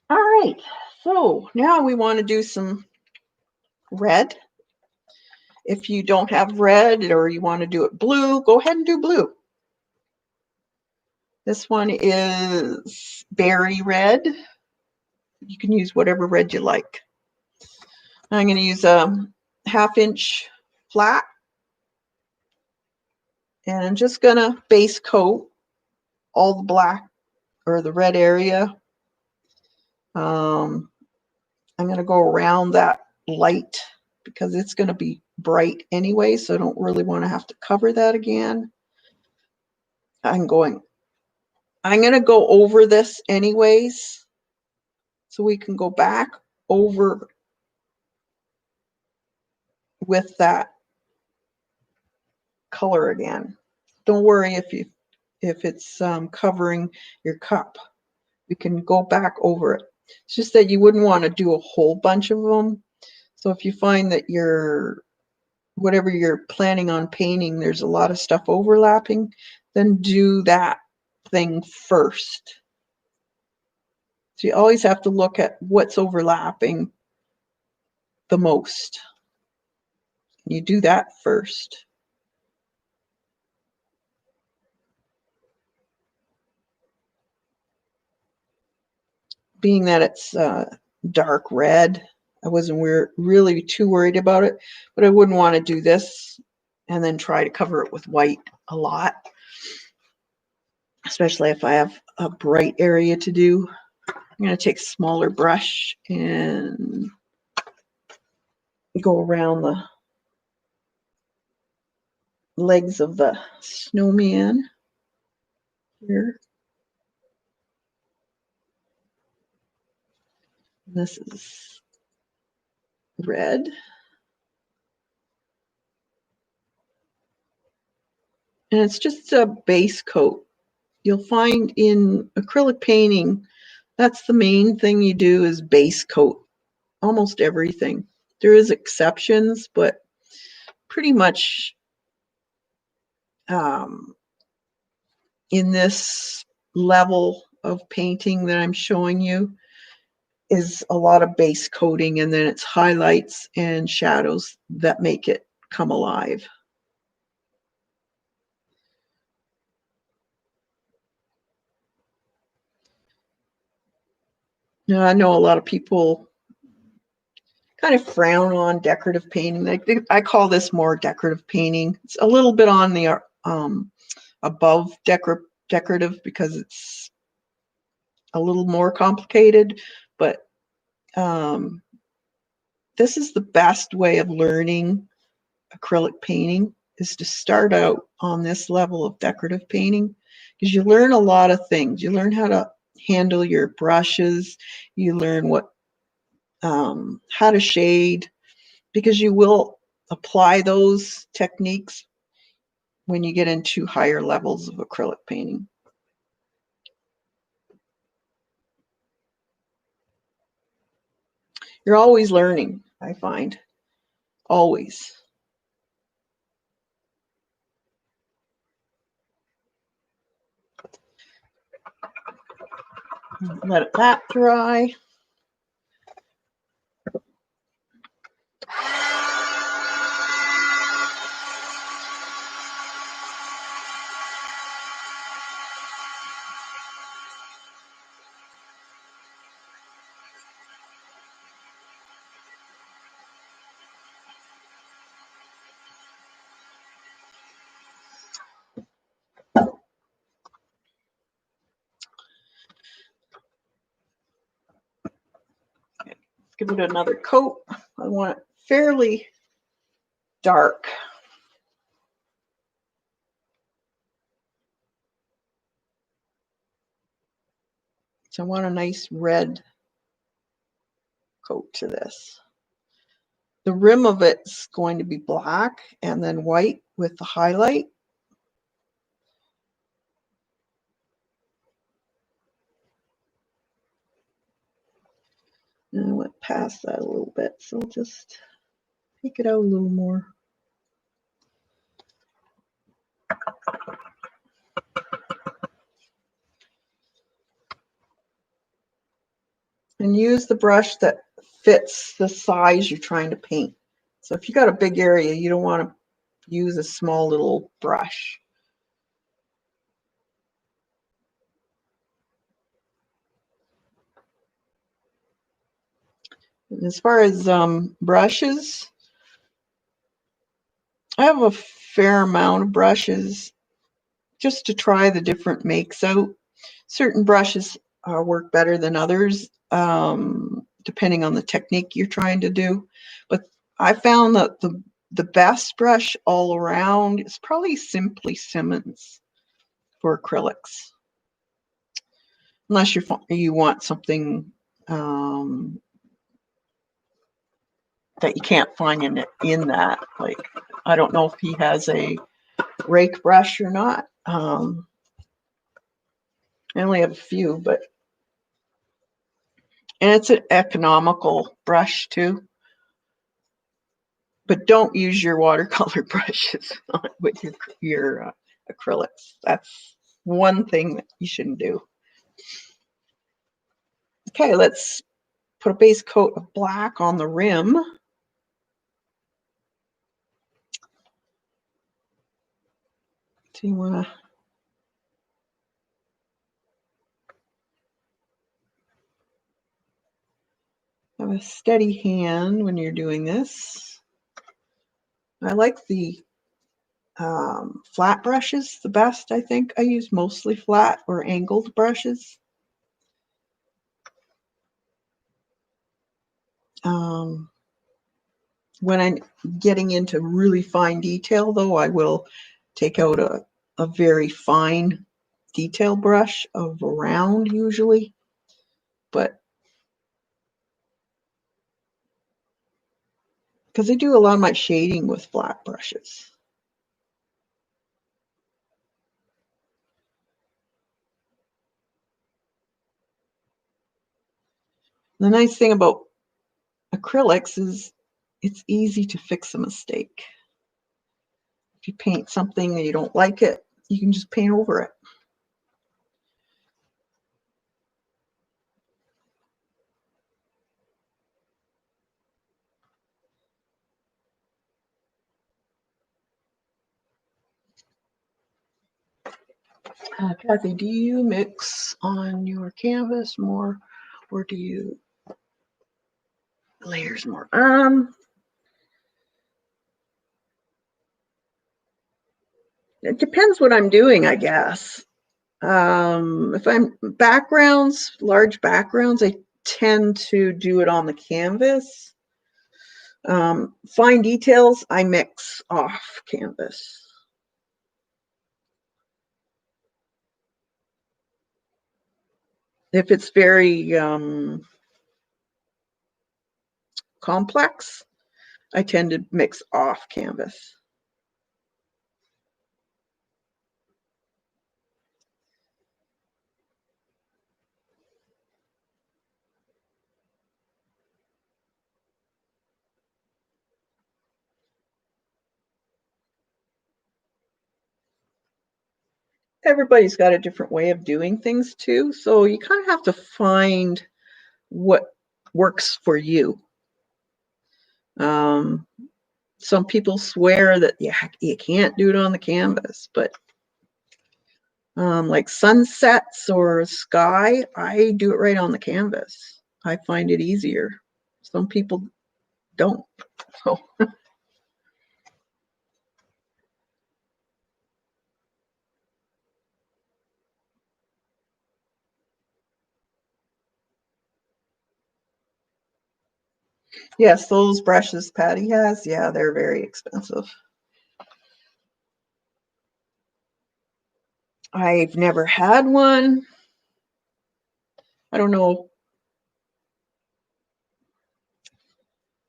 All right, so now we want to do some red. If you don't have red or you want to do it blue, go ahead and do blue. This one is berry red. You can use whatever red you like. I'm going to use a 1/2 inch flat, and I'm just going to base coat all the black or the red area. I'm going to go around that light because it's going to be bright anyway, so I don't really want to have to cover that again. I'm going to go over this anyways, so we can go back over with that color again. Don't worry if it's covering your cup. We can go back over it. It's just that you wouldn't want to do a whole bunch of them. So if you find that whatever you're planning on painting, there's a lot of stuff overlapping, then do that thing first. So you always have to look at what's overlapping the most. You do that first. Being that it's dark red, I wasn't really too worried about it, but I wouldn't want to do this and then try to cover it with white a lot, especially if I have a bright area to do. I'm going to take a smaller brush and go around the legs of the snowman here. This is red. And it's just a base coat. You'll find in acrylic painting, that's the main thing you do is base coat almost everything. There is exceptions, but pretty much in this level of painting that I'm showing you is a lot of base coating, and then it's highlights and shadows that make it come alive. Now, I know a lot of people kind of frown on decorative painting. I call this more decorative painting. It's a little bit on the above decorative because it's a little more complicated, but this is the best way of learning acrylic painting, is to start out on this level of decorative painting, because you learn a lot of things. You learn how to handle your brushes. You learn how to shade, because you will apply those techniques when you get into higher levels of acrylic painting. You're always learning, I find. Always. Let that dry. Give it another coat. I want it fairly dark. So I want a nice red coat to this. The rim of it's going to be black and then white with the highlight. And I went past that a little bit, so I'll just take it out a little more. And use the brush that fits the size you're trying to paint. So if you got a big area, you don't want to use a small little brush. As far as brushes, I have a fair amount of brushes just to try the different makes out. Certain brushes work better than others, depending on the technique you're trying to do. But I found that the best brush all around is probably Simply Simmons for acrylics, unless you want something that you can't find in that. Like, I don't know if he has a rake brush or not. I only have a few, and it's an economical brush too. But don't use your watercolor brushes with your acrylics. That's one thing that you shouldn't do. Okay, let's put a base coat of black on the rim. So you want to have a steady hand when you're doing this. I like the flat brushes the best, I think. I use mostly flat or angled brushes. When I'm getting into really fine detail, though, I will take out a very fine detail brush of a round usually, but because I do a lot of my shading with flat brushes. The nice thing about acrylics is it's easy to fix a mistake. If you paint something and you don't like it, you can just paint over it. Kathy, do you mix on your canvas more, or do you layers more? It depends what I'm doing, I guess. If I'm backgrounds, large backgrounds, I tend to do it on the canvas. Fine details, I mix off canvas. If it's very complex, I tend to mix off canvas. Everybody's got a different way of doing things too, so you kind of have to find what works for you. Some people swear that you can't do it on the canvas, but like sunsets or sky, I do it right on the canvas. I find it easier. Some people don't. So yes, those brushes Patty has, yeah, they're very expensive. I've never had one. I don't know.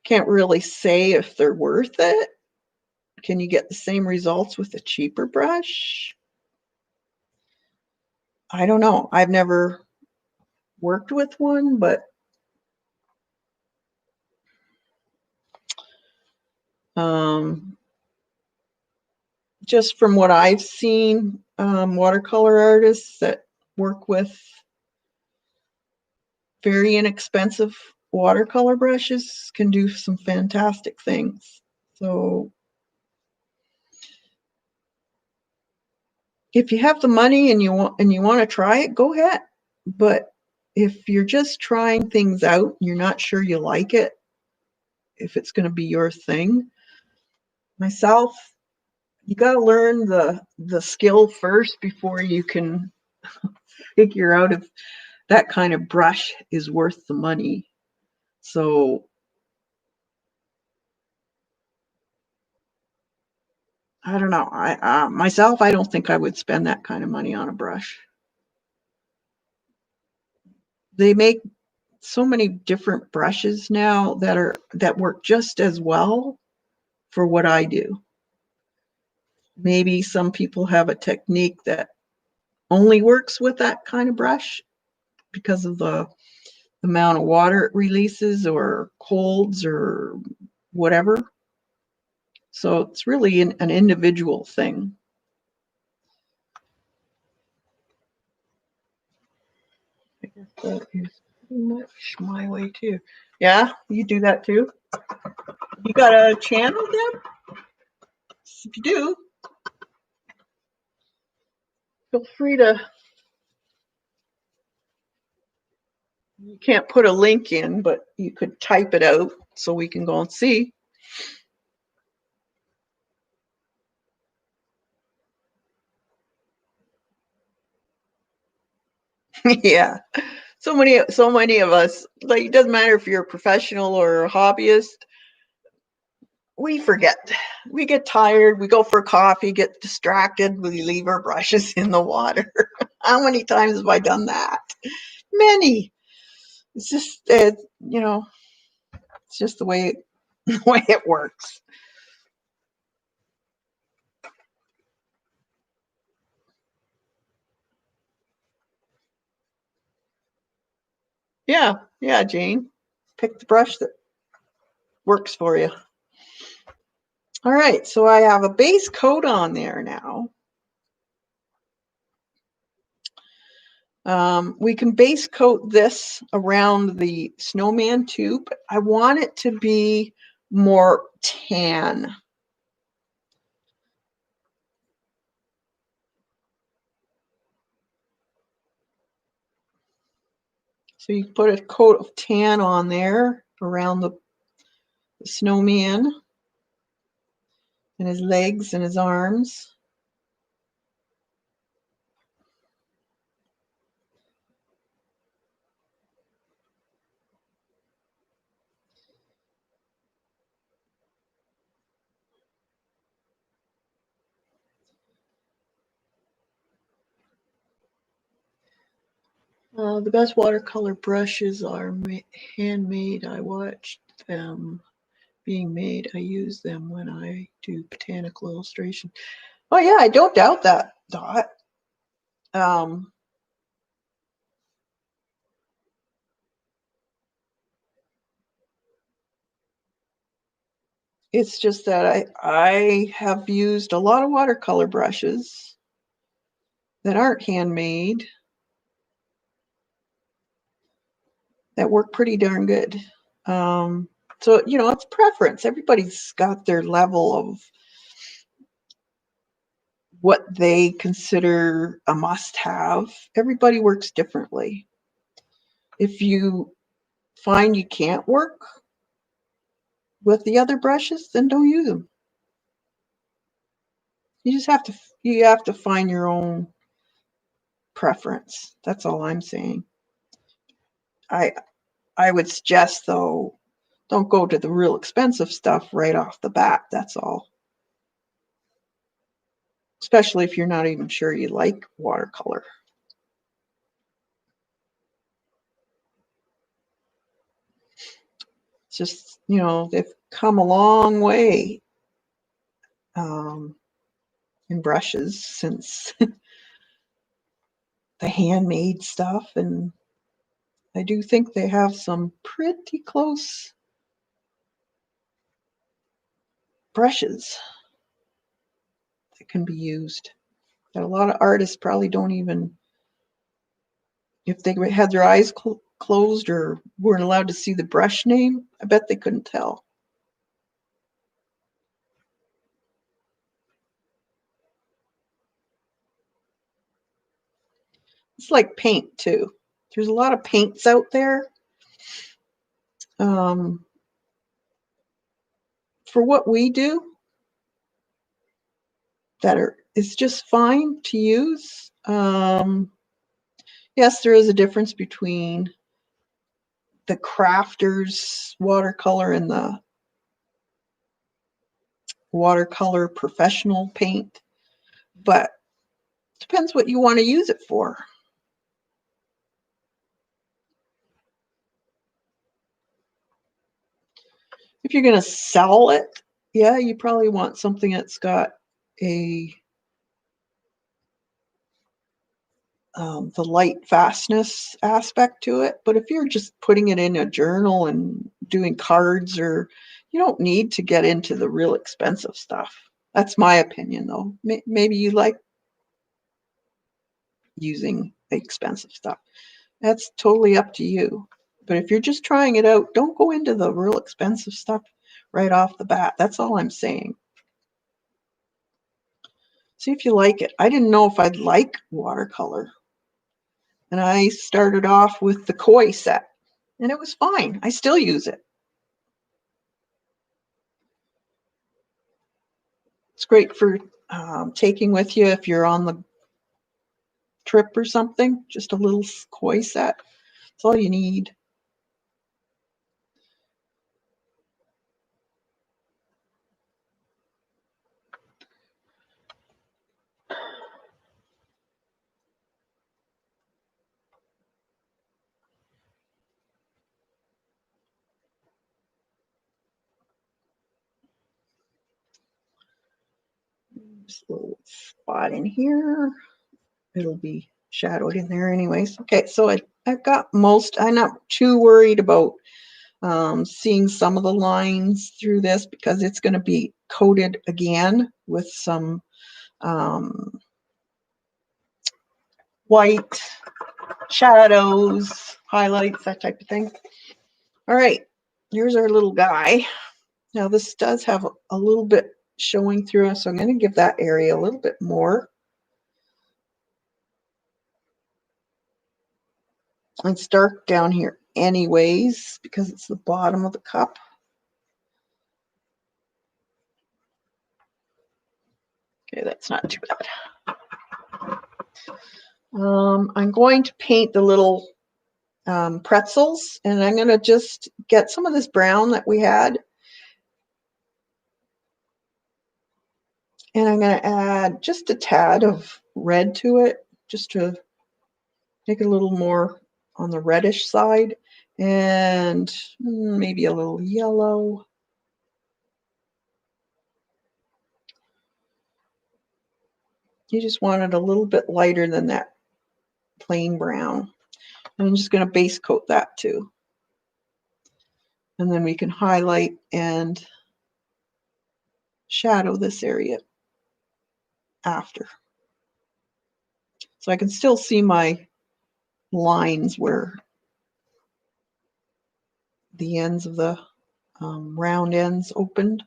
Can't really say if they're worth it. Can you get the same results with a cheaper brush? I don't know. I've never worked with one, but just from what I've seen, watercolor artists that work with very inexpensive watercolor brushes can do some fantastic things. So if you have the money and you want to try it, go ahead. But if you're just trying things out and you're not sure you like it, if it's going to be your thing, myself, you got to learn the skill first before you can figure out if that kind of brush is worth the money. So I don't know. I myself, I don't think I would spend that kind of money on a brush. They make so many different brushes now that work just as well for what I do. Maybe some people have a technique that only works with that kind of brush because of the amount of water it releases or holds or whatever. So it's really an individual thing. I guess that is pretty much my way too. Yeah, you do that too. You got a channel, Deb? If you do, feel free to. You can't put a link in, but you could type it out so we can go and see. Yeah. So many of us, like, it doesn't matter if you're a professional or a hobbyist, we forget. We get tired, we go for a coffee, get distracted, we leave our brushes in the water. How many times have I done that? Many. It's just it's just the way the way it works. Yeah, yeah, Jane. Pick the brush that works for you. All right, so I have a base coat on there now. We can base coat this around the Snowman tube. I want it to be more tan. So you put a coat of tan on there around the snowman and his legs and his arms. The best watercolor brushes are handmade. I watched them being made. I use them when I do botanical illustration. Oh yeah, I don't doubt that, Dot. Um, it's just that I have used a lot of watercolor brushes that aren't handmade that work pretty darn good. So it's preference. Everybody's got their level of what they consider a must-have. Everybody works differently. If you find you can't work with the other brushes, then don't use them. You have to find your own preference. That's all I'm saying. I I would suggest, though, don't go to the real expensive stuff right off the bat. That's all. Especially if you're not even sure you like watercolor. It's just, they've come a long way in brushes since the handmade stuff. And I do think they have some pretty close brushes that can be used. That a lot of artists probably don't even, if they had their eyes closed or weren't allowed to see the brush name, I bet they couldn't tell. It's like paint too. There's a lot of paints out there. For what we do, it's just fine to use. Yes, there is a difference between the crafter's watercolor and the watercolor professional paint, but it depends what you want to use it for. If you're going to sell it, yeah, you probably want something that's got a the light fastness aspect to it. But if you're just putting it in a journal and doing cards, or you don't need to get into the real expensive stuff. That's my opinion, though. Maybe you like using expensive stuff. That's totally up to you. But if you're just trying it out, don't go into the real expensive stuff right off the bat. That's all I'm saying. See if you like it. I didn't know if I'd like watercolor. And I started off with the koi set, and it was fine. I still use it. It's great for taking with you if you're on the trip or something. Just a little koi set. That's all you need. Just a little spot in here. It'll be shadowed in there anyways. Okay, so I've got most. I'm not too worried about seeing some of the lines through this because it's going to be coated again with some white shadows, highlights, that type of thing. All right, here's our little guy. Now this does have a little bit showing through, so I'm going to give that area a little bit more. It's dark down here anyways because it's the bottom of the cup. Okay, that's not too bad. I'm going to paint the little pretzels, and I'm going to just get some of this brown that we had, and I'm going to add just a tad of red to it, just to make it a little more on the reddish side, and maybe a little yellow. You just want it a little bit lighter than that plain brown. And I'm just going to base coat that too. And then we can highlight and shadow this area after. So I can still see my lines where the ends of the round ends opened.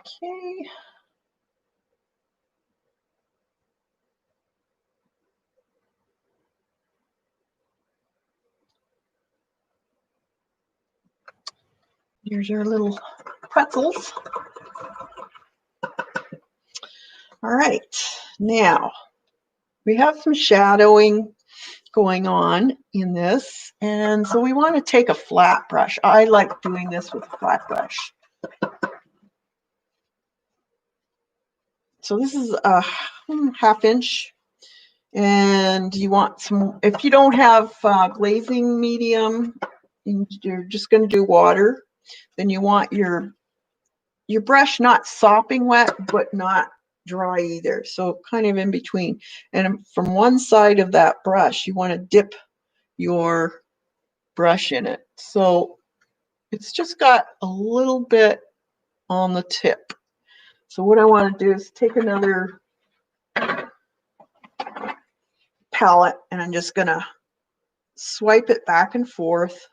Okay. Here's our little pretzels. All right, now we have some shadowing going on in this, and so we want to take a flat brush. I like doing this with a flat brush. So this is a ½ inch, and you want some, if you don't have glazing medium and you're just going to do water, then you want your brush not sopping wet but not dry either, so kind of in between. And from one side of that brush you want to dip your brush in it, so it's just got a little bit on the tip. So what I want to do is take another palette and I'm just gonna swipe it back and forth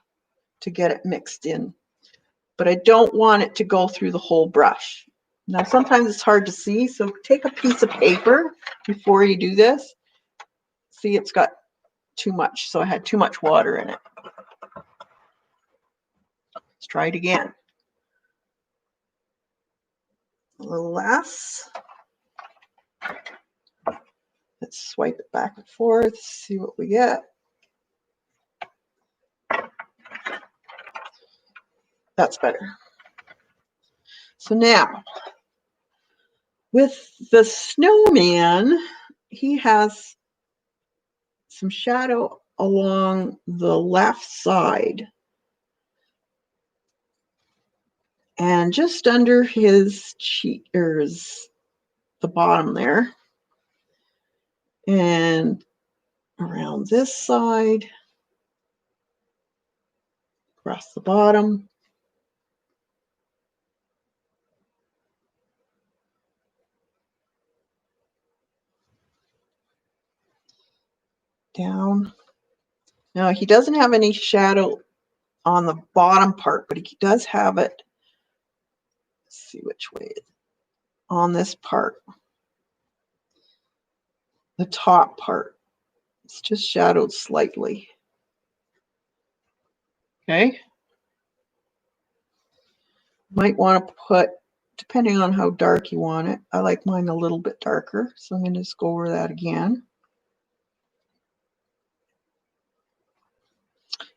to get it mixed in. But I don't want it to go through the whole brush. Now, sometimes it's hard to see, so take a piece of paper before you do this. See, it's got too much, so I had too much water in it. Let's try it again. A little less. Let's swipe it back and forth, see what we get. That's better. So now, with the snowman, he has some shadow along the left side. And just under his cheek, or the bottom there. And around this side, across the bottom. Down. Now, he doesn't have any shadow on the bottom part, but he does have it. Let's see which way. On this part. The top part. It's just shadowed slightly. Okay. Might want to put, depending on how dark you want it. I like mine a little bit darker, so I'm going to just go over that again.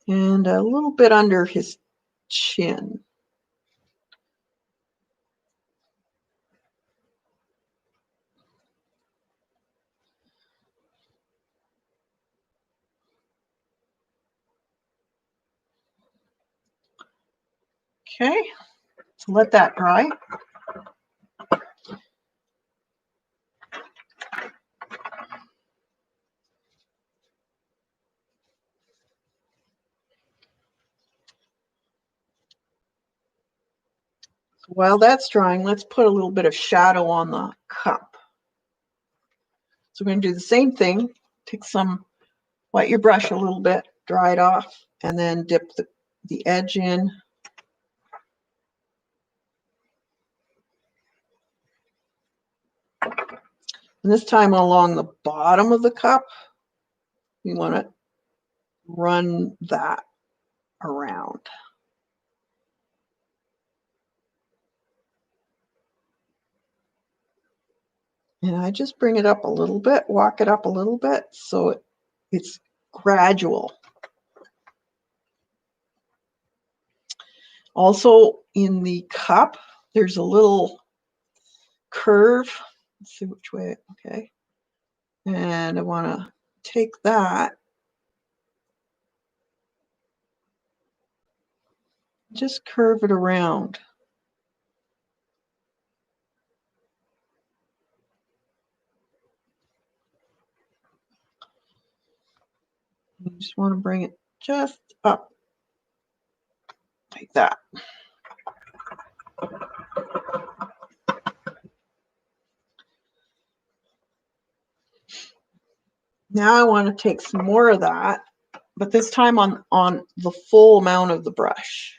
And a little bit under his chin. Okay, so let that dry. While that's drying, let's put a little bit of shadow on the cup. So we're going to do the same thing. Take some, wet your brush a little bit, dry it off, and then dip the edge in. And this time along the bottom of the cup, we want to run that around. And I just bring it up a little bit, walk it up a little bit, so it's gradual. Also in the cup, there's a little curve. Let's see which way, okay. And I want to take that, just curve it around. You just want to bring it just up like that. Now I want to take some more of that, but this time on the full amount of the brush.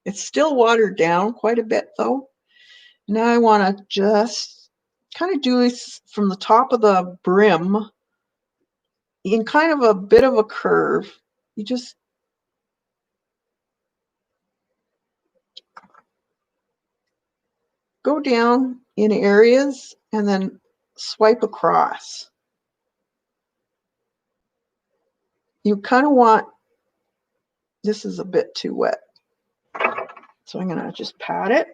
It's still watered down quite a bit though. Now I want to just kind of do this from the top of the brim in kind of a bit of a curve. You just go down in areas and then swipe across. You kind of want, this is a bit too wet, so I'm going to just pat it.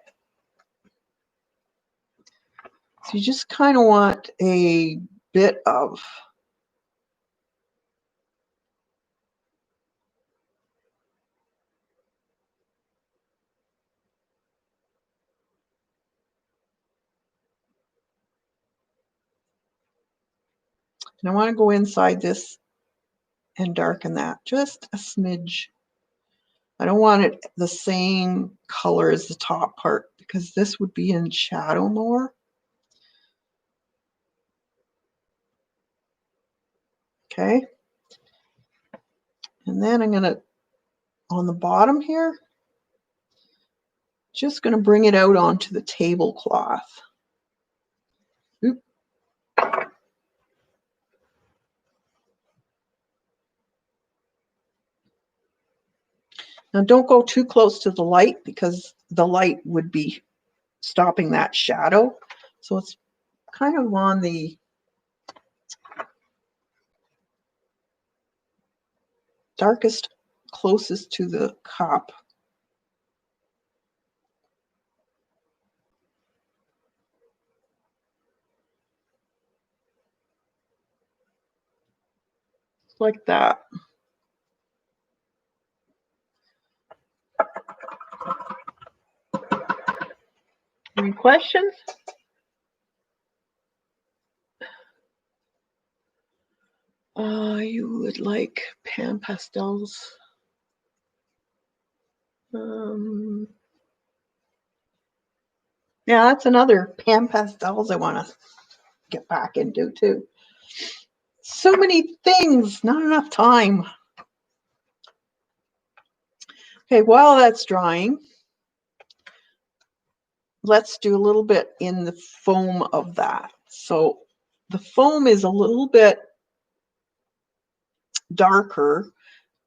So you just kind of want a bit of and I want to go inside this and darken that just a smidge. I don't want it the same color as the top part because this would be in shadow more. Okay. And then I'm going to on the bottom here. Just going to bring it out onto the tablecloth. Oop. Now don't go too close to the light because the light would be stopping that shadow. So it's kind of on the darkest, closest to the cup. Like that. Any questions? You would like pan pastels. Yeah, that's another pan pastels I want to get back into too. So many things, not enough time. Okay, while that's drying, let's do a little bit in the foam of that. So the foam is a little bit darker.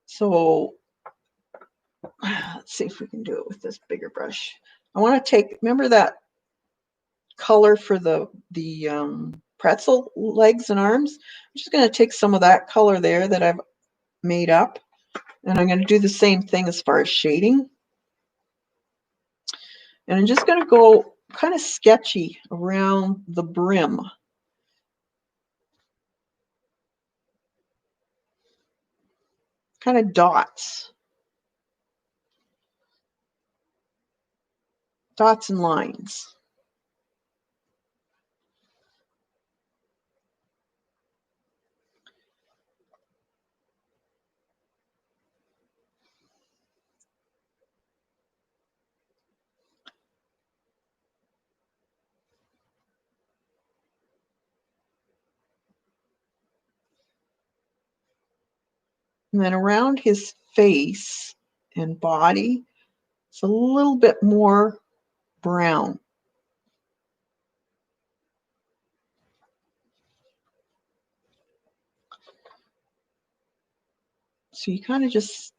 So let's see if we can do it with this bigger brush. I want to take, remember that color for the pretzel legs and arms? I'm just going to take some of that color there that I've made up, and I'm going to do the same thing as far as shading. And I'm just going to go kind of sketchy around the brim. Kind of dots. Dots and lines. And then around his face and body, it's a little bit more brown. So you kind of just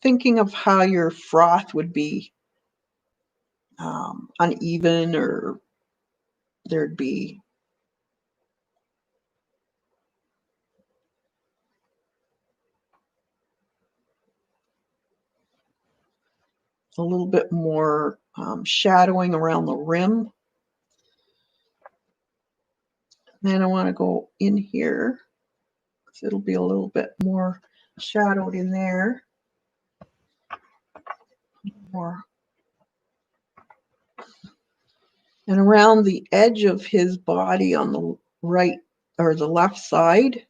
thinking of how your froth would be uneven, or there'd be a little bit more shadowing around the rim. And then I want to go in here because it'll be a little bit more shadowed in there. More. And around the edge of his body on the right or the left side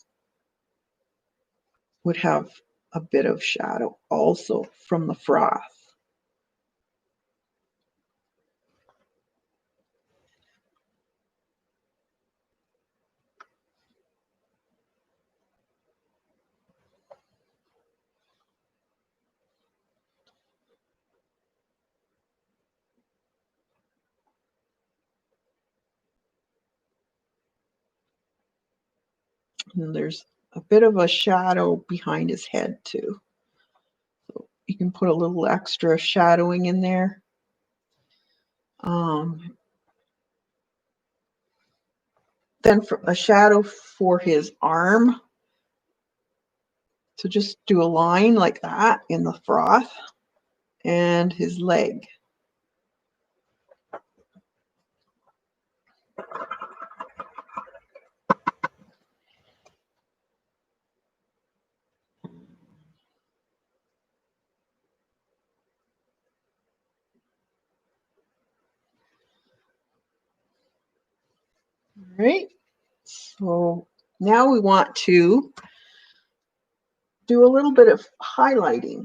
would have a bit of shadow also from the froth. And there's a bit of a shadow behind his head too. So you can put a little extra shadowing in there. Then for a shadow for his arm. So just do a line like that in the froth and his leg. All right, so now we want to do a little bit of highlighting.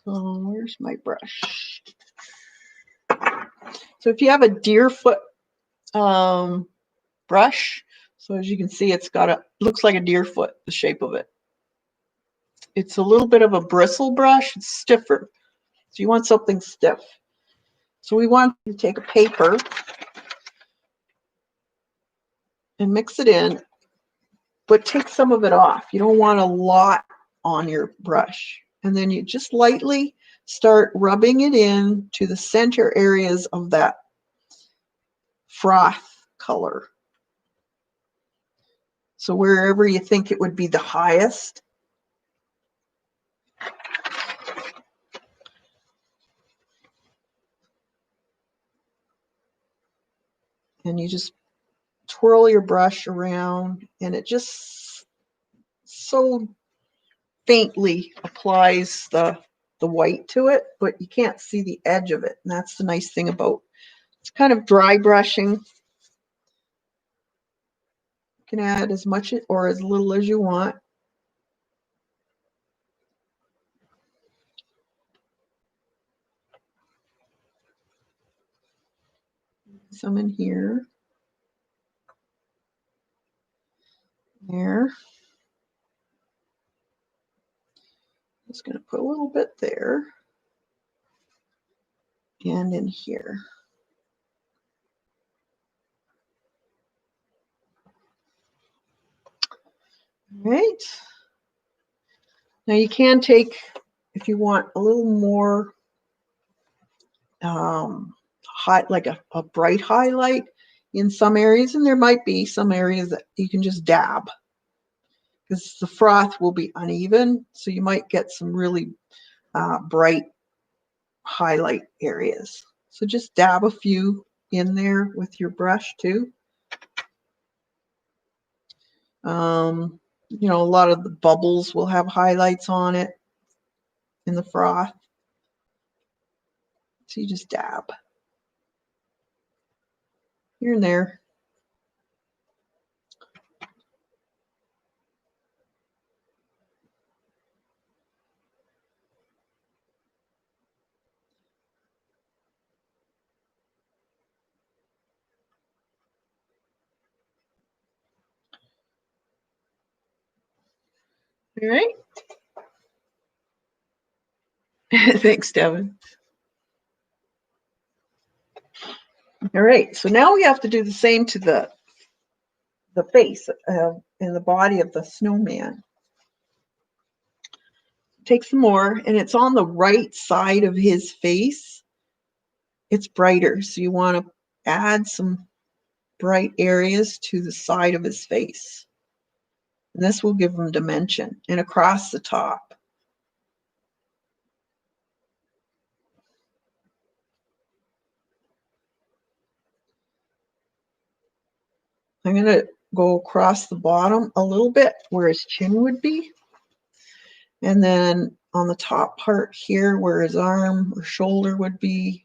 So where's my brush? So if you have a deer foot brush, so as you can see, it's got a, looks like a deer foot, the shape of it. it's a little bit of a bristle brush. It's stiffer. So you want something stiff. So we want to take a paper and mix it in, but take some of it off. You don't want a lot on your brush. And then you just lightly start rubbing it in to the center areas of that froth color. So wherever you think it would be the highest. And you just twirl your brush around, and it just so faintly applies the white to it, but you can't see the edge of it. And that's the nice thing about it's kind of dry brushing. You can add as much or as little as you want. Some in here. There. Just going to put a little bit there and in here. All right. Now you can take, if you want a little more like a bright highlight in some areas, and there might be some areas that you can just dab, because the froth will be uneven, so you might get some really bright highlight areas. So just dab a few in there with your brush too. You know, a lot of the bubbles will have highlights on it in the froth. So you just dab here and there. All right. Thanks, Devin. All right, so now we have to do the same to the face and the body of the snowman. Take some more, and it's on the right side of his face. It's brighter, so you want to add some bright areas to the side of his face. And this will give him dimension, and across the top. I'm going to go across the bottom a little bit where his chin would be. And then on the top part here where his arm or shoulder would be,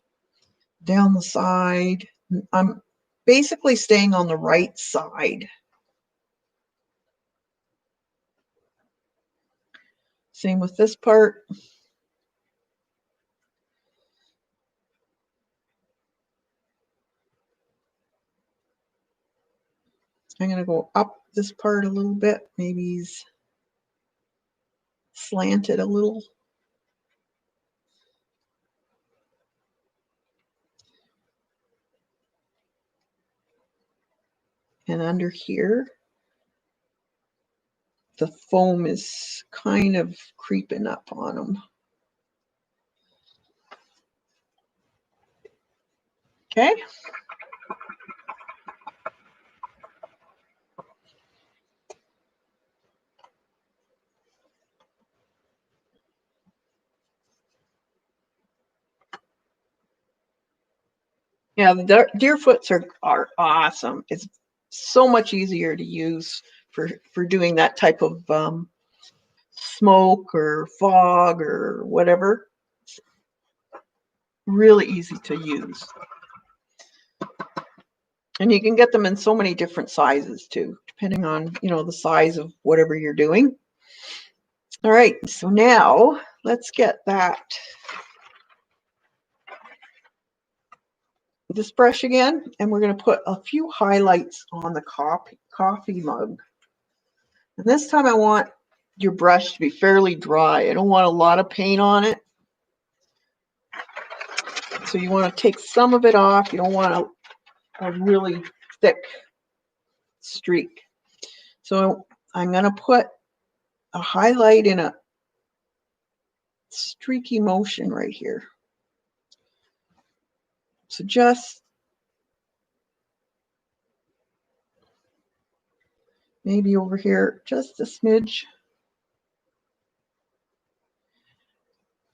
down the side. I'm basically staying on the right side. Same with this part. I'm going to go up this part a little bit. Maybe he's slanted a little. And under here, the foam is kind of creeping up on him. Okay. Yeah, the Deerfoots are awesome. It's so much easier to use for doing that type of smoke or fog or whatever. It's really easy to use. And you can get them in so many different sizes too, depending on, you know, the size of whatever you're doing. All right, so now let's get this brush again, and we're going to put a few highlights on the coffee mug. And this time I want your brush to be fairly dry. I don't want a lot of paint on it. So you want to take some of it off. You don't want a really thick streak. So I'm going to put a highlight in a streaky motion right here. So just maybe over here, just a smidge.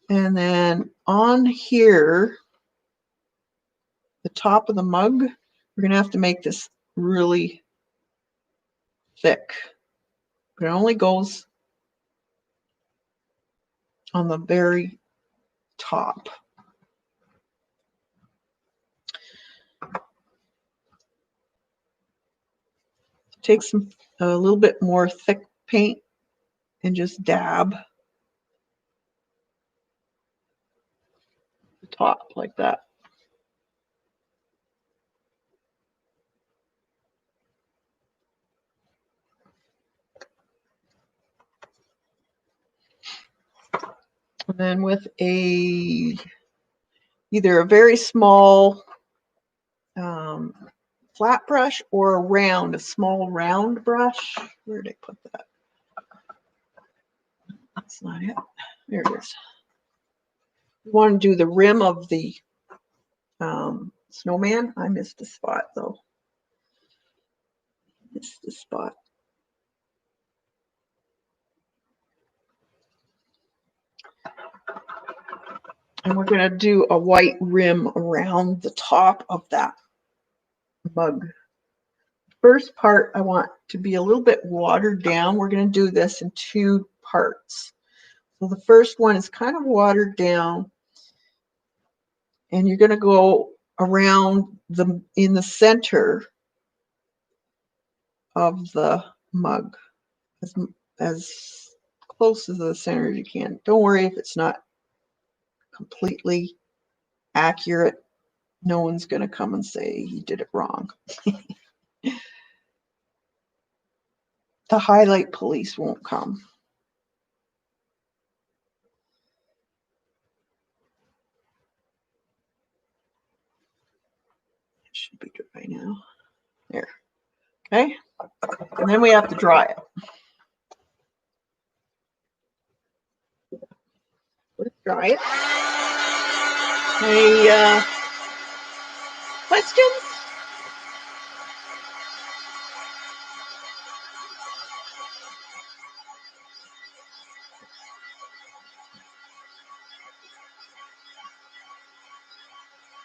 And then on here, the top of the mug, we're going to have to make this really thick. But it only goes on the very top. Take a little bit more thick paint and just dab the top like that. And then with either a very small flat brush or a small round brush. Where did I put that? That's not it. There it is. You want to do the rim of the snowman. I missed a spot though. Missed a spot. And we're going to do a white rim around the top of that mug. First part I want to be a little bit watered down. We're going to do this in 2 parts. So the first one is kind of watered down, and you're going to go around in the center of the mug as close to the center as you can. Don't worry if it's not completely accurate. No one's going to come and say you did it wrong. The highlight police won't come. It should be dry now. There. Okay. And then we have to dry it. Let's dry it. Any questions?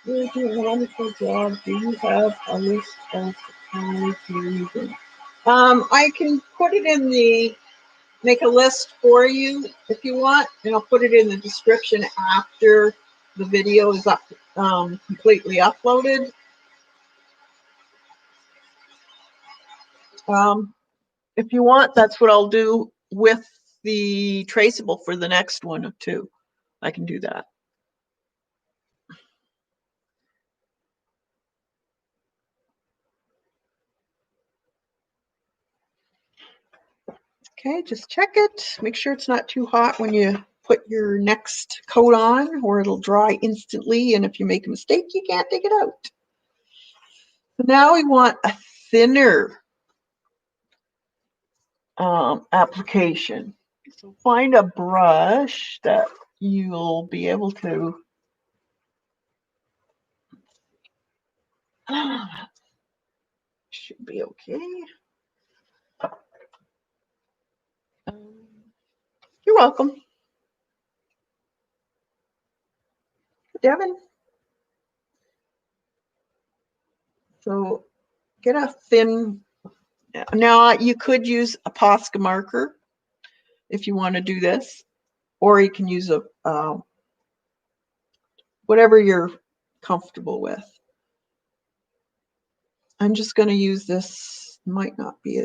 You're doing a wonderful job. Do you have a list of the colors you're using? I can put it in make a list for you if you want, and I'll put it in the description after the video is up, completely uploaded. If you want, that's what I'll do with the traceable for the next one too. I can do that. Okay, just check it. Make sure it's not too hot when you put your next coat on, or it'll dry instantly, and if you make a mistake, you can't take it out. So now we want a thinner application. So find a brush that you'll be able to should be okay. You're welcome. Devin. So get a thin, now you could use a Posca marker if you want to do this, or you can use a whatever you're comfortable with. I'm just going to use this, might not be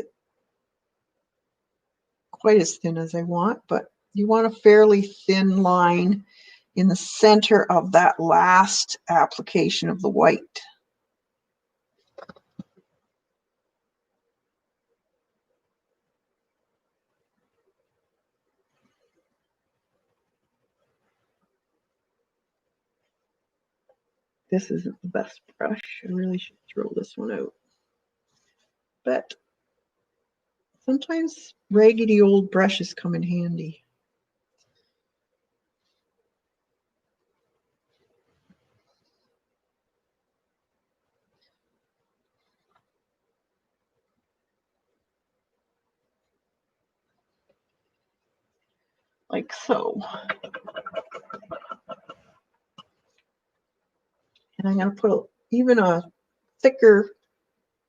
quite as thin as I want, but you want a fairly thin line in the center of that last application of the white. this isn't the best brush. I really should throw this one out. But sometimes raggedy old brushes come in handy. Like so. And I'm going to put even a thicker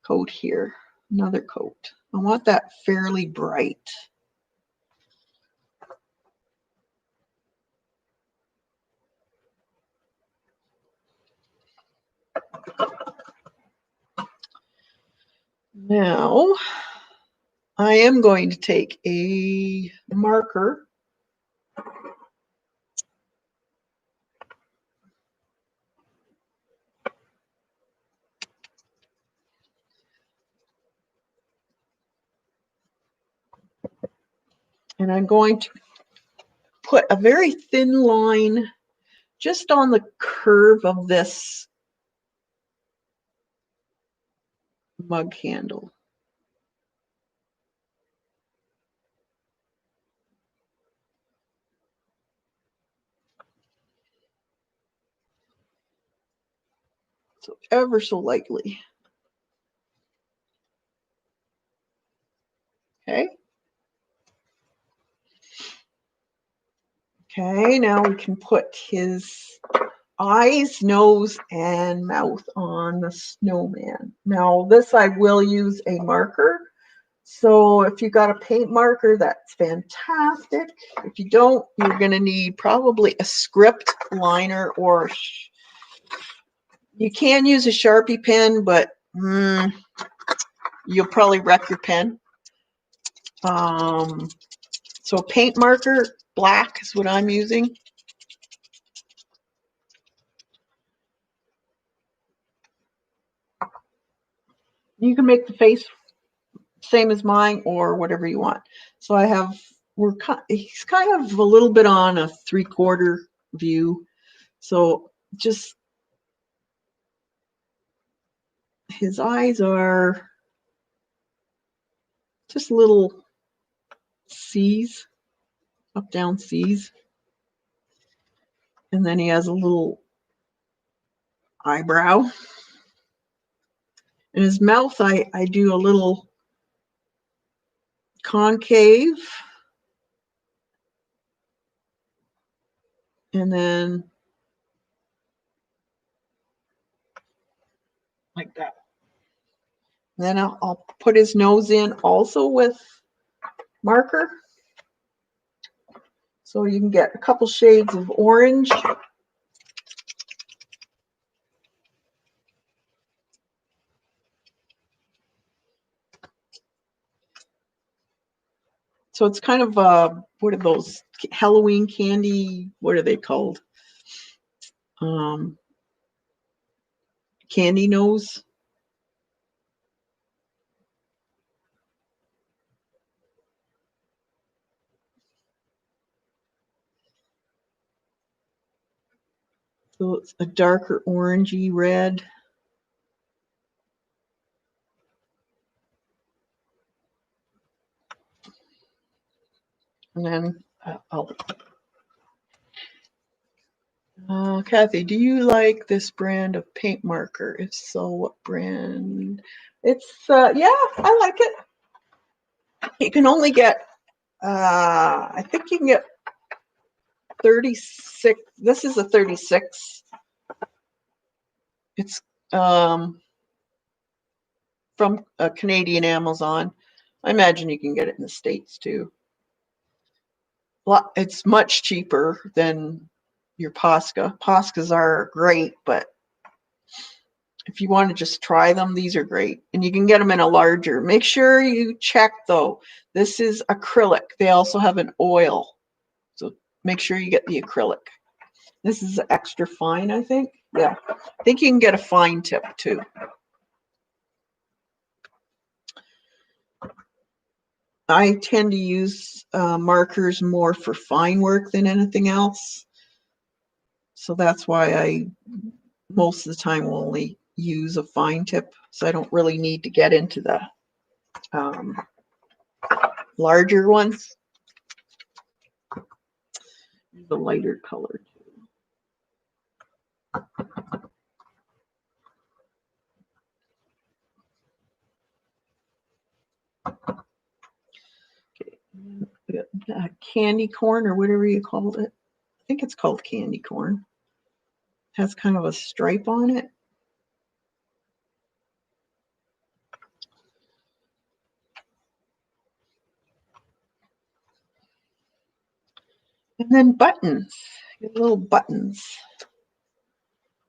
coat here, another coat. I want that fairly bright. Now, I am going to take a marker and I'm going to put a very thin line just on the curve of this mug handle. So ever so lightly. Okay. Okay, now we can put his eyes, nose, and mouth on the snowman. Now this I will use a marker. So if you got a paint marker, that's fantastic. If you don't, you're going to need probably a script liner, or you can use a Sharpie pen, but you'll probably wreck your pen. So paint marker, black is what I'm using. You can make the face same as mine or whatever you want. So I have, he's kind of a little bit on a 3/4 view. So just, his eyes are just little C's, up down C's. And then he has a little eyebrow. In his mouth, I do a little concave. And then like that. Then I'll put his nose in also with marker. So you can get a couple shades of orange. So it's kind of, what are those Halloween candy? What are they called? Candy nose. So it's a darker orangey red. And then Kathy, do you like this brand of paint marker? If so, what brand? It's, yeah, I like it. You can only get, I think you can get 36. This is a 36. It's from a Canadian Amazon. I imagine you can get it in the States too. It's much cheaper than your Posca. Poscas are great, but if you want to just try them, these are great. And you can get them in a larger. Make sure you check though. This is acrylic. They also have an oil. So make sure you get the acrylic. This is extra fine, I think. Yeah. I think you can get a fine tip too. I tend to use markers more for fine work than anything else. So that's why I most of the time we'll only use a fine tip, so I don't really need to get into the larger ones. The lighter color too. Okay, we got candy corn or whatever you called it. I think it's called candy corn. Has kind of a stripe on it. And then buttons, little buttons.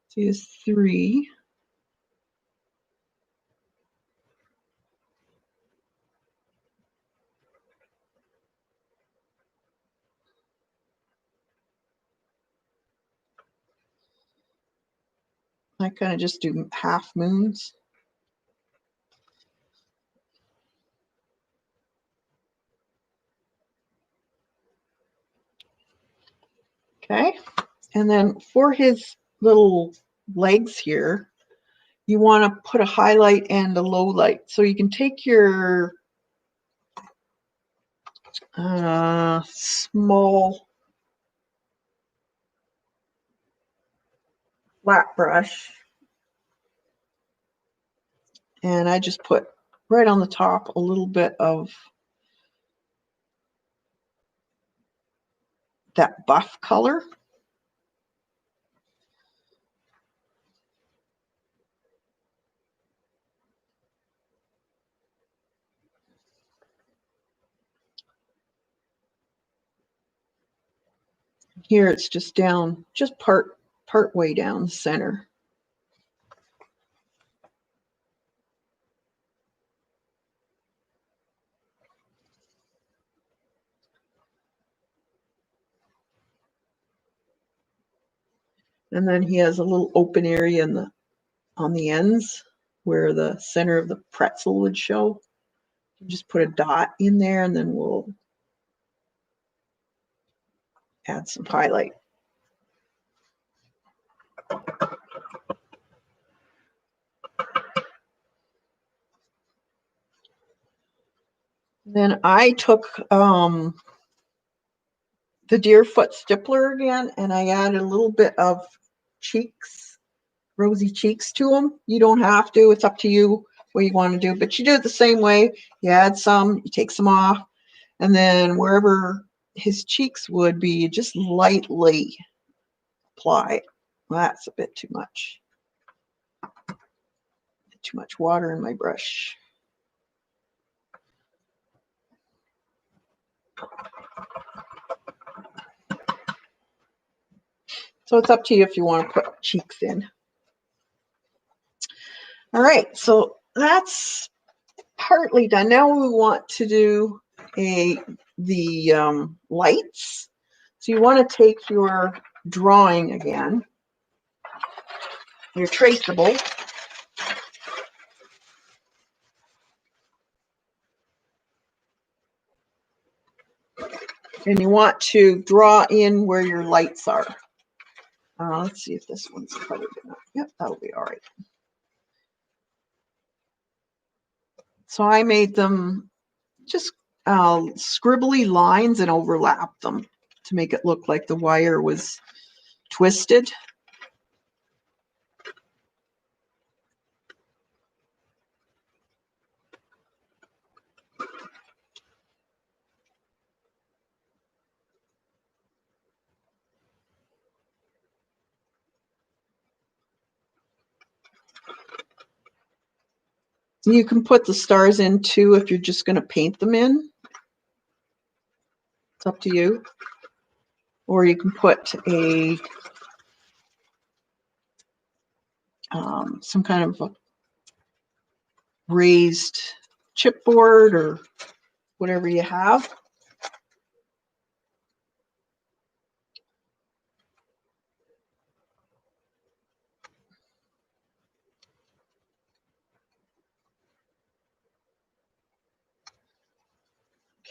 So use 3. I kind of just do half moons. Okay, and then for his little legs here, you want to put a highlight and a low light. So you can take your small flat brush, and I just put right on the top a little bit of that buff color. Here it's just down, just part way down the center. And then he has a little open area in the on the ends where the center of the pretzel would show. You just put a dot in there, and then we'll add some highlight. Then I took the Deerfoot stippler again, and I added a little bit of cheeks, rosy cheeks to them. You don't have to. It's up to you what you want to do, but you do it the same way. You add some, you take some off, and then wherever his cheeks would be, you just lightly apply. Well, that's a bit too much. Too much water in my brush. So it's up to you if you want to put cheeks in. All right, so that's partly done. Now we want to do the lights. So you want to take your drawing again, your traceable, and you want to draw in where your lights are. Let's see if this one's covered enough. Yep, that'll be all right. So I made them just scribbly lines and overlap them to make it look like the wire was twisted. You can put the stars in too if you're just going to paint them in. It's up to you. Or you can put a some kind of a raised chipboard or whatever you have.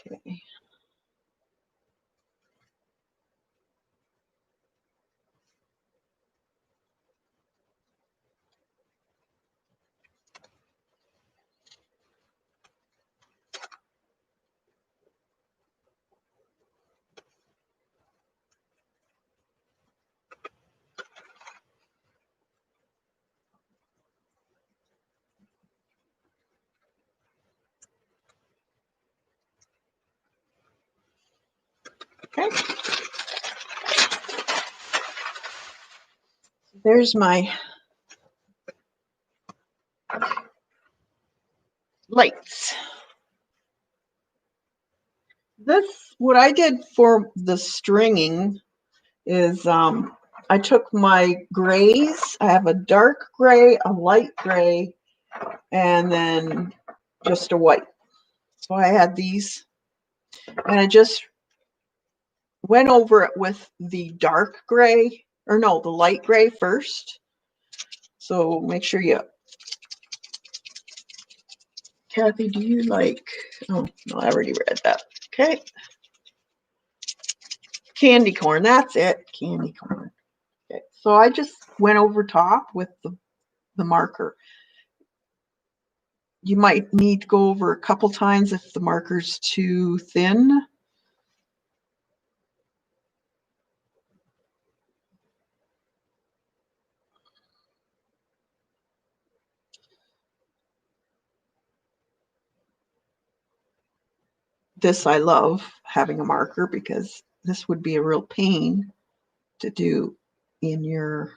Okay. Okay. There's my lights. What I did for the stringing is I took my grays. I have a dark gray, a light gray, and then just a white. So I had these, and I just went over it with the dark gray, or no, the light gray first. So make sure you, Kathy, do you like, oh, no, I already read that. Okay. Candy corn, that's it, candy corn. Okay, so I just went over top with the marker. You might need to go over a couple times if the marker's too thin. This I love having a marker because this would be a real pain to do in your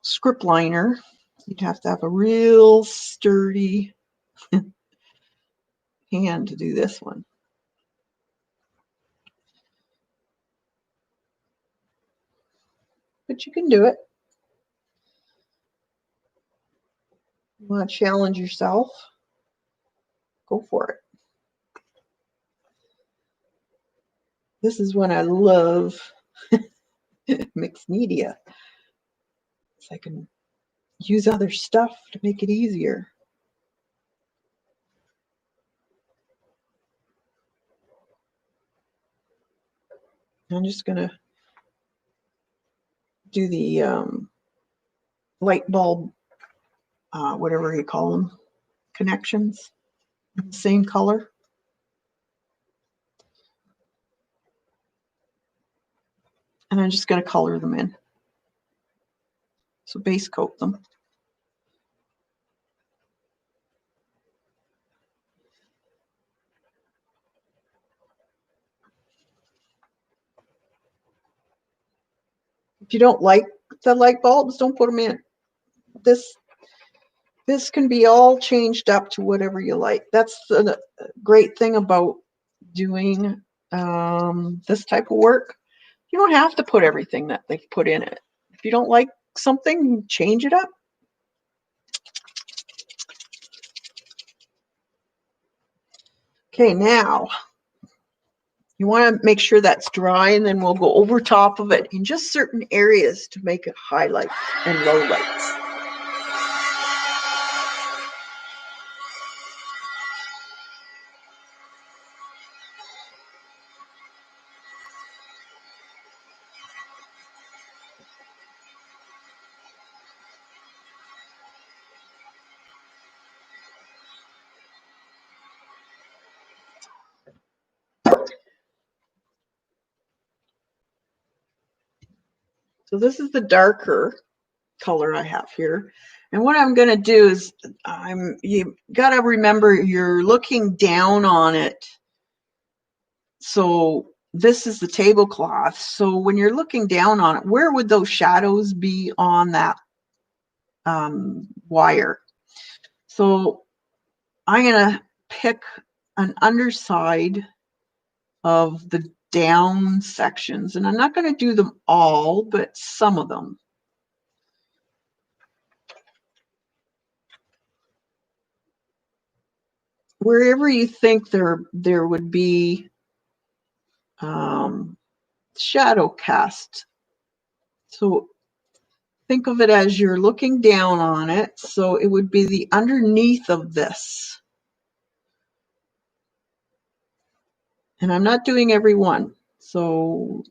script liner. You'd have to have a real sturdy hand to do this one. But you can do it. You want to challenge yourself? Go for it. This is when I love mixed media. So I can use other stuff to make it easier. I'm just going to do the light bulb, whatever you call them, connections, same color. And I'm just going to color them in. So base coat them. If you don't like the light bulbs, don't put them in. This can be all changed up to whatever you like. That's the great thing about doing this type of work. You don't have to put everything that they put in it. If you don't like something, change it up. Okay, now you want to make sure that's dry, and then we'll go over top of it in just certain areas to make it highlights and lowlights. So this is the darker color I have here. And what I'm going to do is you got to remember you're looking down on it. So this is the tablecloth. So when you're looking down on it, where would those shadows be on that wire? So I'm going to pick an underside of the down sections, and I'm not going to do them all, but some of them. Wherever you think there would be shadow cast. So think of it as you're looking down on it. So it would be the underneath of this. And I'm not doing every one. So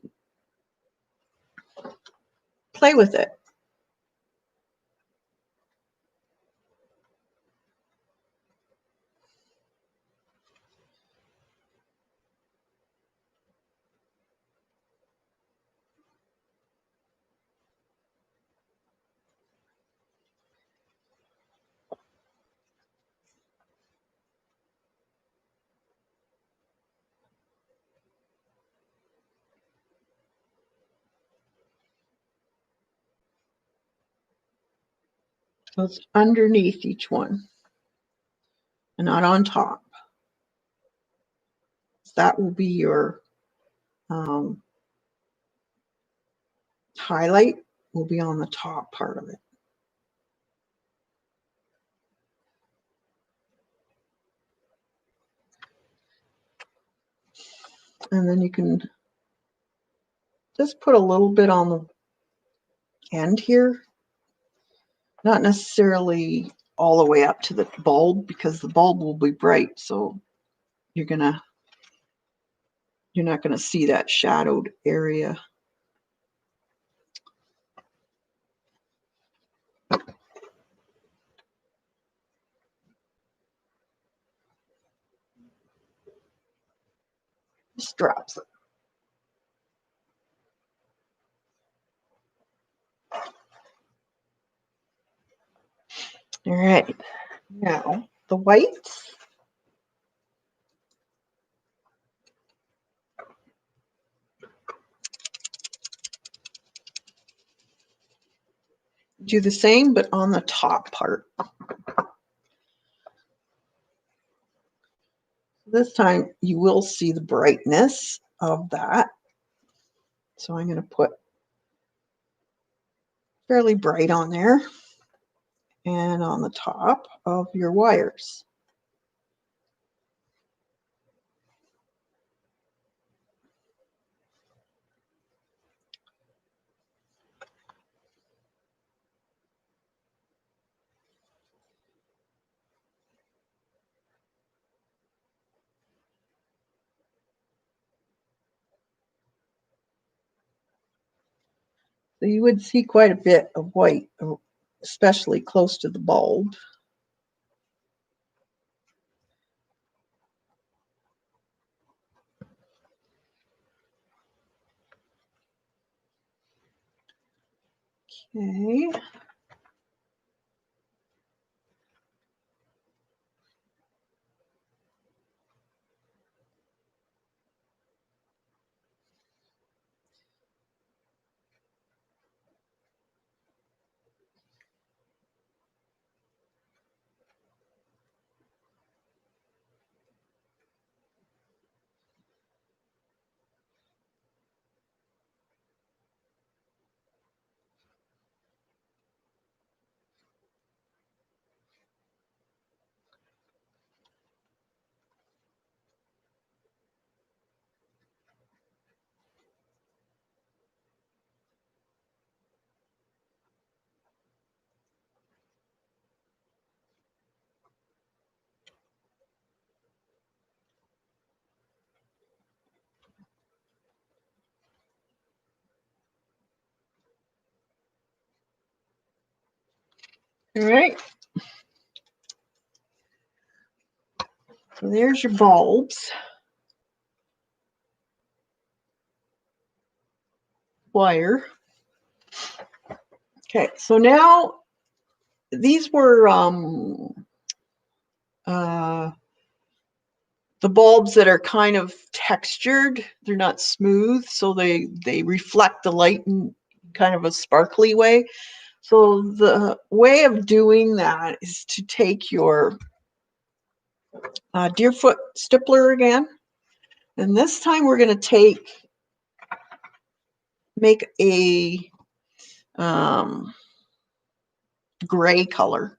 play with it. So it's underneath each one and not on top. So that will be your highlight, will be on the top part of it. And then you can just put a little bit on the end here. Not necessarily all the way up to the bulb, because the bulb will be bright, so you're not gonna see that shadowed area. Just drops it. All right, now the whites. Do the same, but on the top part. This time you will see the brightness of that. So I'm going to put fairly bright on there and on the top of your wires. So you would see quite a bit of white, especially close to the bulb. Okay. All right. So there's your bulbs. Wire. Okay, so now these were the bulbs that are kind of textured. They're not smooth, so they reflect the light in kind of a sparkly way. So the way of doing that is to take your Deerfoot stippler again, and this time we're going to make a gray color,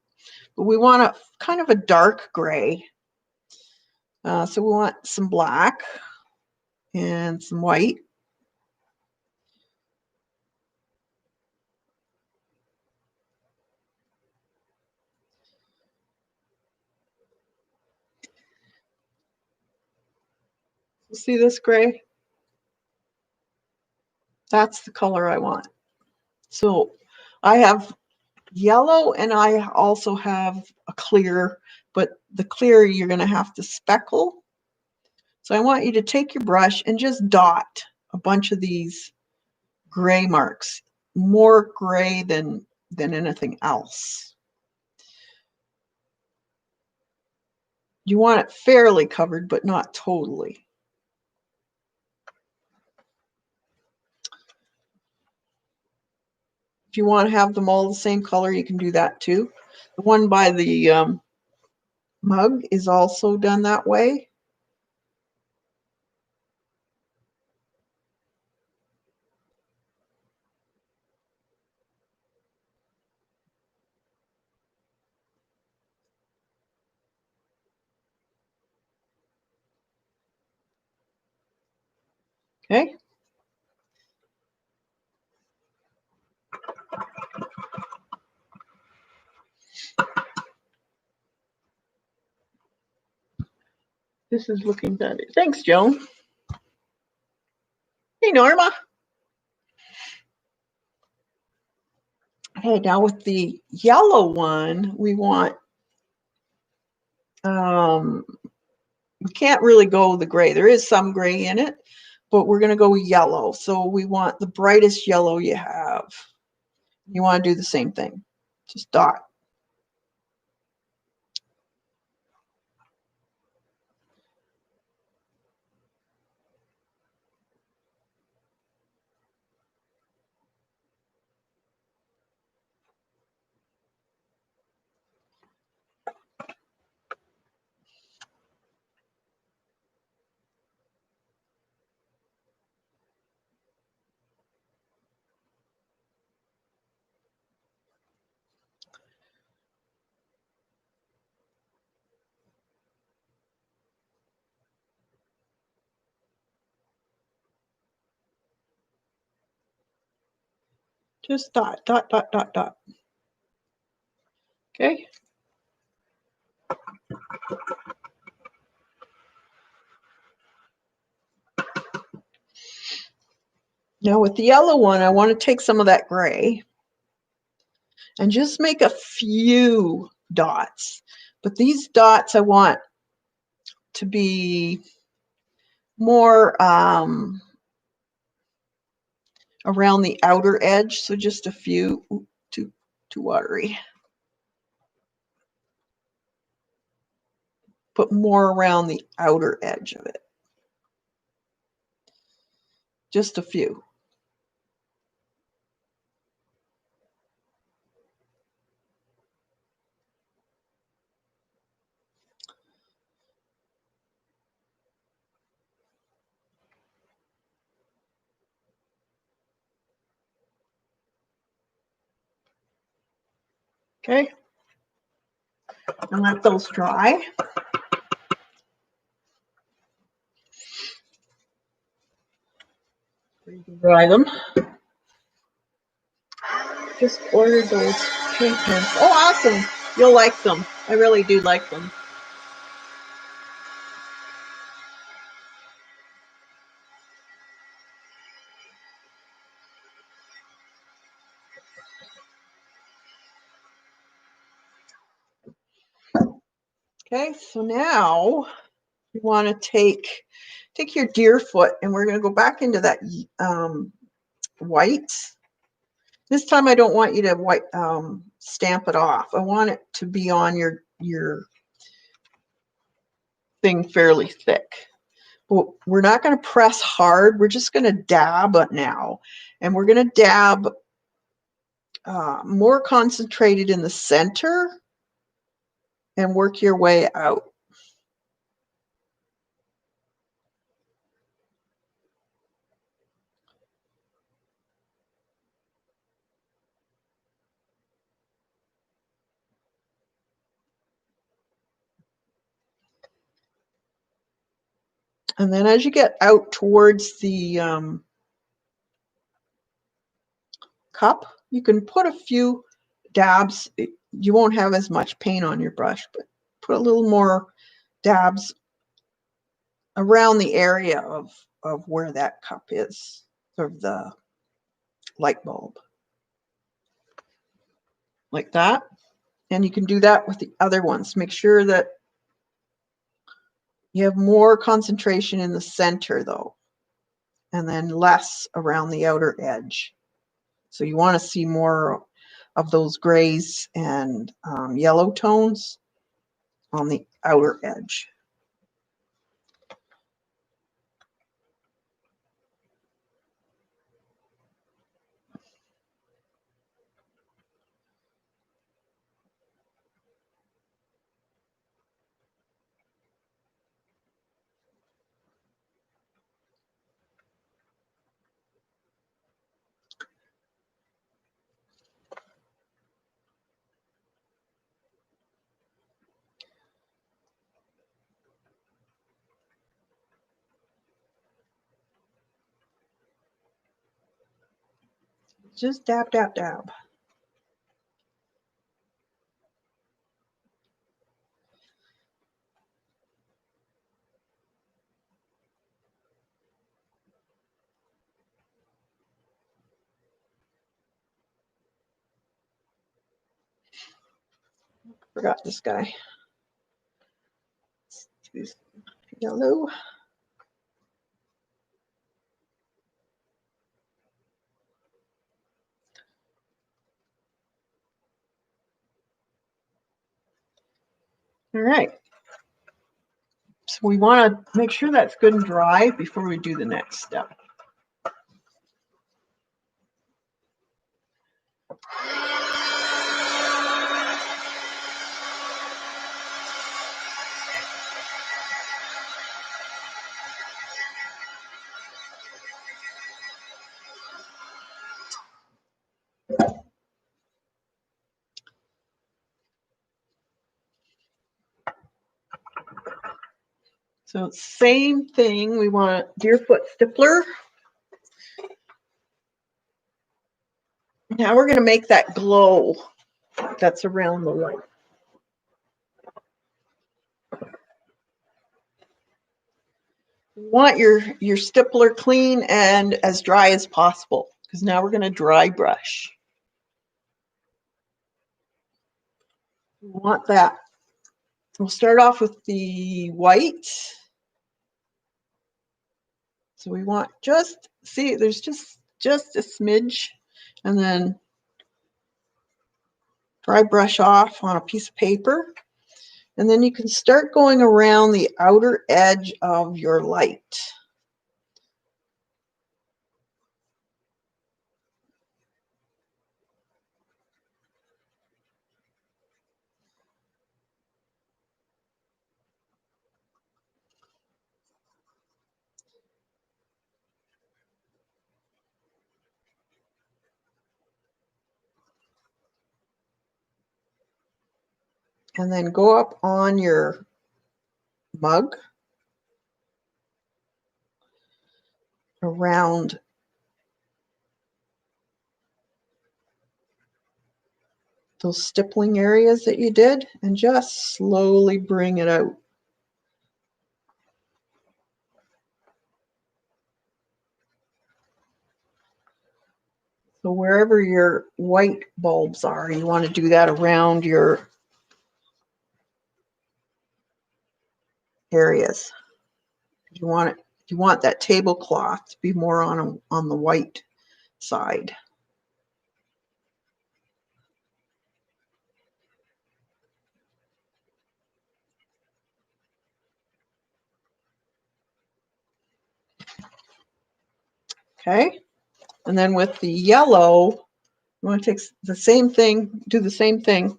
but we want a kind of a dark gray. So we want some black and some white. See this gray? That's the color I want. So I have yellow and I also have a clear, but the clear you're going to have to speckle. So I want you to take your brush and just dot a bunch of these gray marks, more gray than anything else. You want it fairly covered, but not totally. If you want to have them all the same color, you can do that too. The one by the mug is also done that way. Okay. This is looking better. Thanks, Joan. Hey, Norma. Okay, now with the yellow one, we want, we can't really go the gray. There is some gray in it, but we're going to go yellow. So we want the brightest yellow you have. You want to do the same thing. Just dot. Just dot, dot, dot, dot, dot. Okay. Now with the yellow one, I want to take some of that gray and just make a few dots. But these dots I want to be more around the outer edge. So just a few. Ooh, too watery. Put more around the outer edge of it. Just a few. Okay. And let those dry. You can dry them. Just ordered those paint pens. Oh, awesome. You'll like them. I really do like them. Okay, so now you want to take your deer foot, and we're going to go back into that white. This time I don't want you to white stamp it off. I want it to be on your thing fairly thick. But we're not going to press hard. We're just going to dab it now, and we're going to dab more concentrated in the center and work your way out. And then as you get out towards the cup, you can put a few dabs. You won't have as much paint on your brush, but put a little more dabs around the area of where that cup is, of the light bulb. Like that. And you can do that with the other ones. Make sure that you have more concentration in the center though, and then less around the outer edge. So you want to see more of those grays and yellow tones on the outer edge. Just dab, dab, dab. Forgot this guy. Choose yellow. All right. So we want to make sure that's good and dry before we do the next step. So same thing, we want a deerfoot stippler. Now we're going to make that glow that's around the light. You want your stippler clean and as dry as possible, because now we're going to dry brush. We want that. We'll start off with the white. So we want just, see, there's just a smidge, and then dry brush off on a piece of paper. And then you can start going around the outer edge of your light. And then go up on your mug around those stippling areas that you did, and just slowly bring it out. So wherever your white bulbs are, you want to do that around your areas. You want that tablecloth to be more on the white side. Okay, and then with the yellow, you want to take the same thing, do the same thing.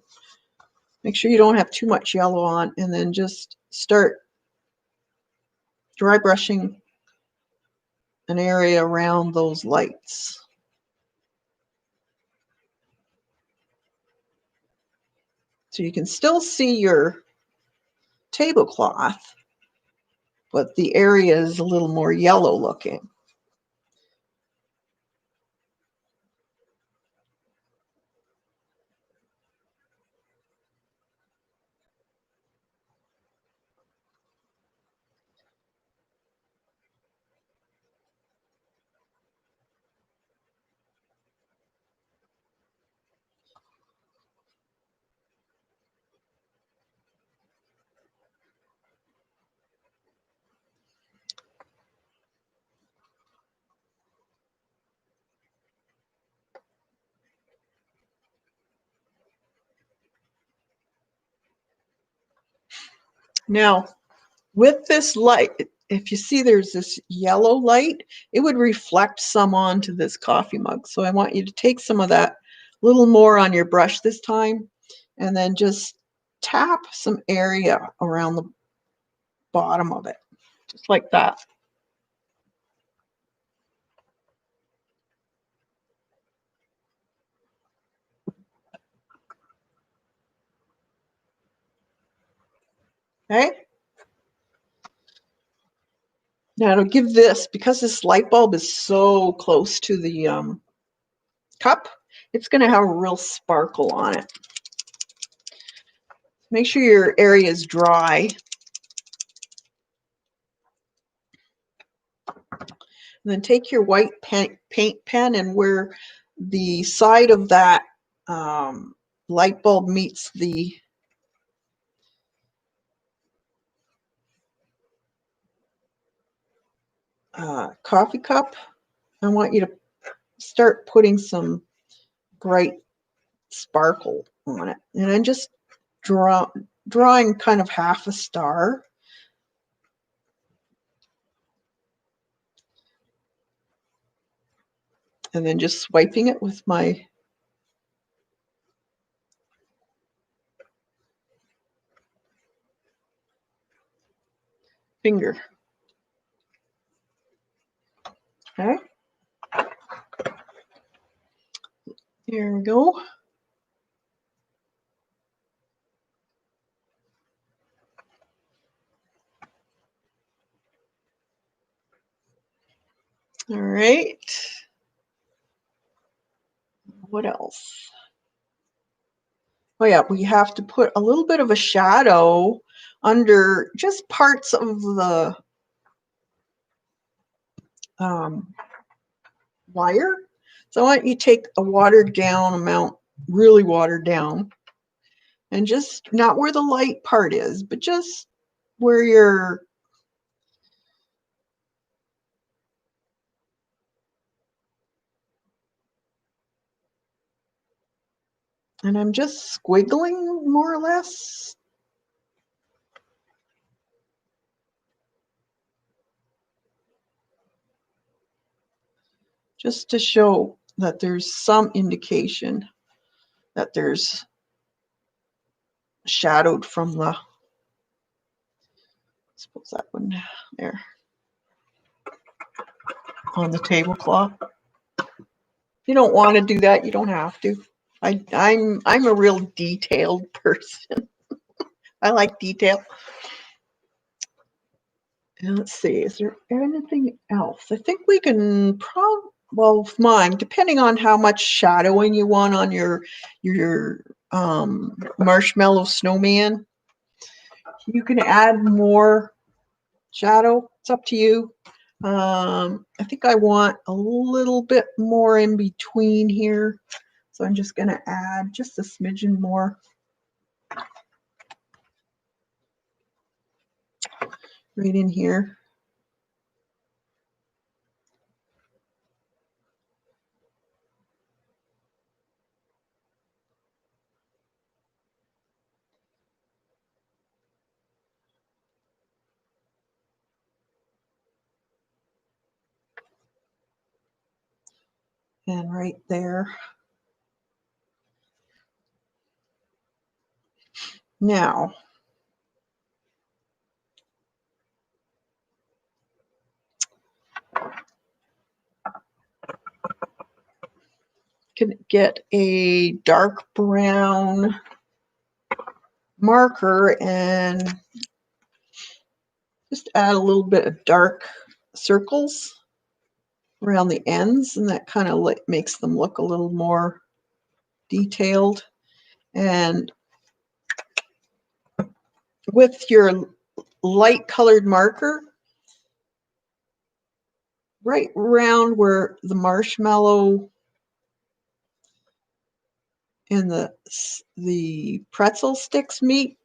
Make sure you don't have too much yellow on, and then just start dry brushing an area around those lights. So you can still see your tablecloth, but the area is a little more yellow looking. Now, with this light, if you see there's this yellow light, it would reflect some onto this coffee mug. So I want you to take some of that, a little more on your brush this time, and then just tap some area around the bottom of it, just like that. Okay. Now to give this, because this light bulb is so close to the cup, it's going to have a real sparkle on it. Make sure your area is dry. And then take your white paint pen, and where the side of that light bulb meets the coffee cup, I want you to start putting some bright sparkle on it. And I'm just drawing kind of half a star. And then just swiping it with my finger. Okay. There we go. All right. What else? Oh yeah, we have to put a little bit of a shadow under just parts of the wire. So I want you to take a watered down amount, really watered down, and just not where the light part is, but just where you're and I'm just squiggling more or less. Just to show that there's some indication that there's shadowed from the, suppose that one there on the tablecloth. If you don't want to do that, you don't have to. I'm a real detailed person. I like detail. And let's see, is there anything else? I think we can well, mine, depending on how much shadowing you want on your marshmallow snowman, you can add more shadow. It's up to you. I think I want a little bit more in between here. So I'm just going to add just a smidgen more. Right in here. And right there. Now, can get a dark brown marker and just add a little bit of dark circles around the ends, and that kind of makes them look a little more detailed. And with your light colored marker, right around where the marshmallow and the pretzel sticks meet,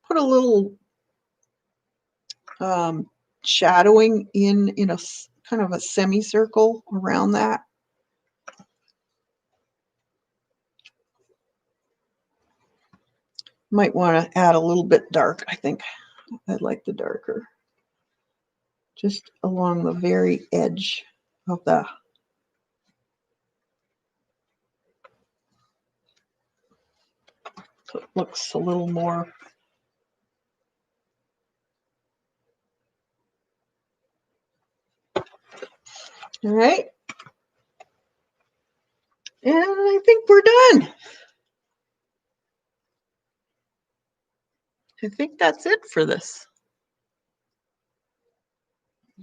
put a little shadowing in a kind of a semicircle around that. Might want to add a little bit dark. I think I'd like the darker. Just along the very edge of the so it looks a little more all right. And I think we're done. I think that's it for this.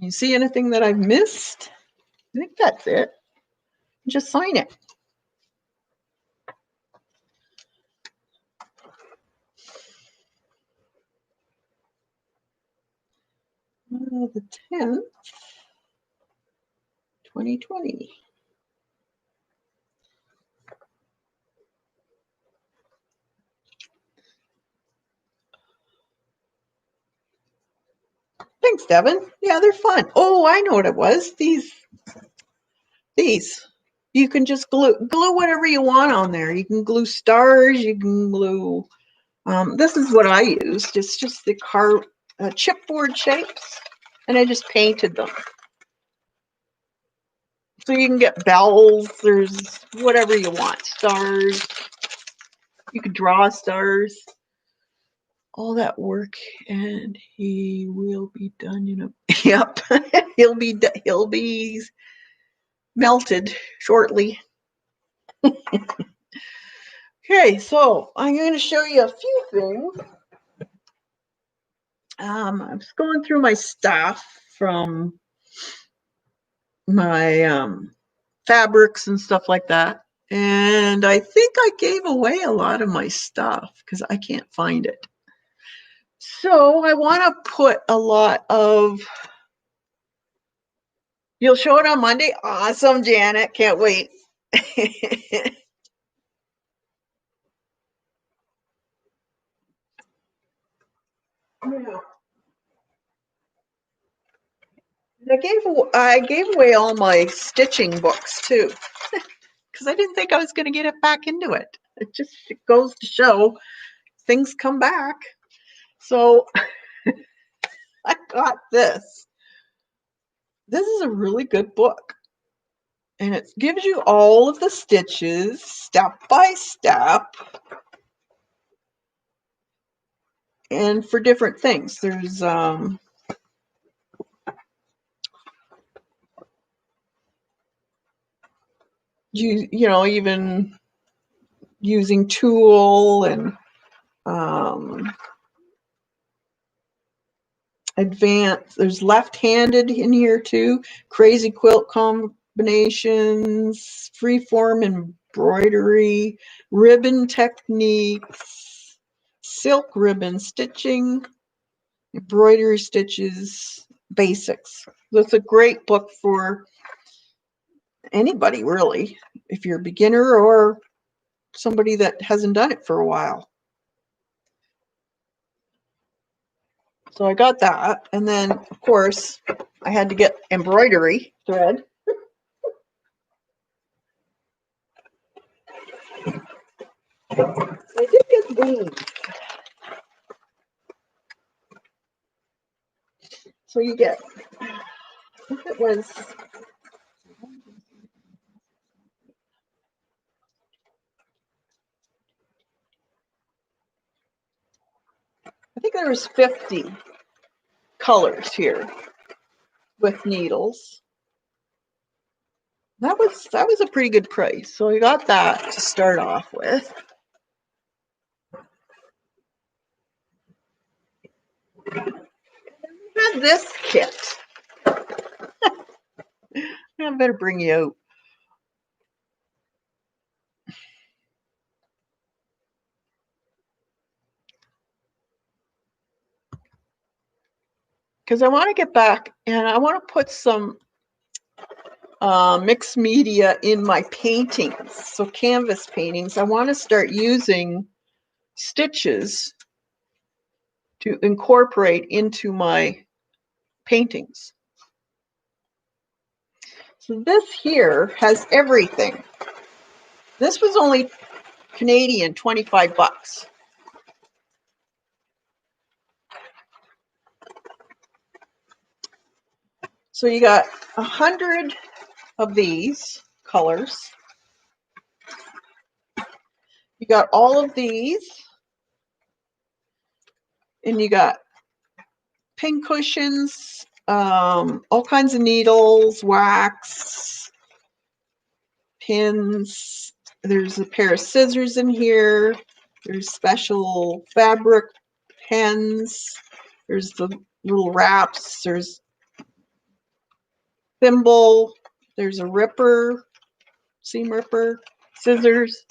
You see anything that I've missed? I think that's it. Just sign it. The 10th, 2020. Thanks, Devin. Yeah, they're fun. Oh, I know what it was. These. You can just glue whatever you want on there. You can glue stars. You can glue. This is what I used. It's just the chipboard shapes, and I just painted them. So you can get bells. There's whatever you want. Stars. You could draw stars. All that work, and he will be done. Yep, he'll be melted shortly. Okay, so I'm going to show you a few things. I'm just going through my stuff from my fabrics and stuff like that. And I think I gave away a lot of my stuff because I can't find it. So I want to put a lot of... You'll show it on Monday? Awesome, Janet. Can't wait. Yeah. I gave away all my stitching books too, because I didn't think I was going to get it back into it. It goes to show things come back. So I got this. This is a really good book, and it gives you all of the stitches step by step, and for different things. There's even using tulle and advanced. There's left-handed in here too. Crazy quilt combinations, freeform embroidery, ribbon techniques, silk ribbon stitching, embroidery stitches, basics. That's a great book for anybody, really, if you're a beginner or somebody that hasn't done it for a while. So I got that, and then of course I had to get embroidery thread. I did get these. So you get, I think it was, I think there was 50 colors here with needles. That was a pretty good price. So I got that to start off with. I had this kit. I better bring you out. Because I want to get back and I want to put some mixed media in my paintings. So canvas paintings, I want to start using stitches to incorporate into my paintings. So this here has everything. This was only Canadian, 25 bucks. So you got 100 of these colors. You got all of these. And you got pin cushions, all kinds of needles, wax, pins. There's a pair of scissors in here. There's special fabric pens. There's the little wraps. There's thimble. There's a ripper, seam ripper, scissors.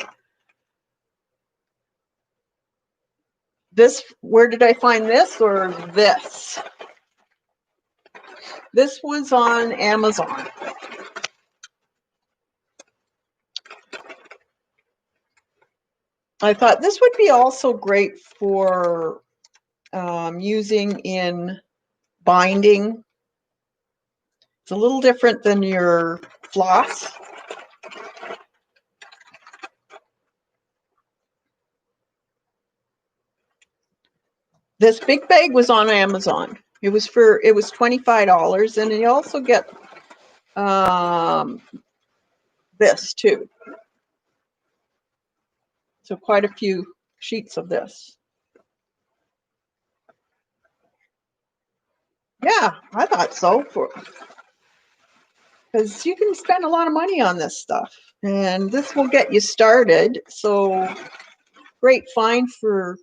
This, where did I find this or this? This was on Amazon. I thought this would be also great for using in binding. It's a little different than your floss. This big bag was on Amazon. It was $25, and you also get this too. So quite a few sheets of this. Yeah, I thought so, because you can spend a lot of money on this stuff, and this will get you started. So great find for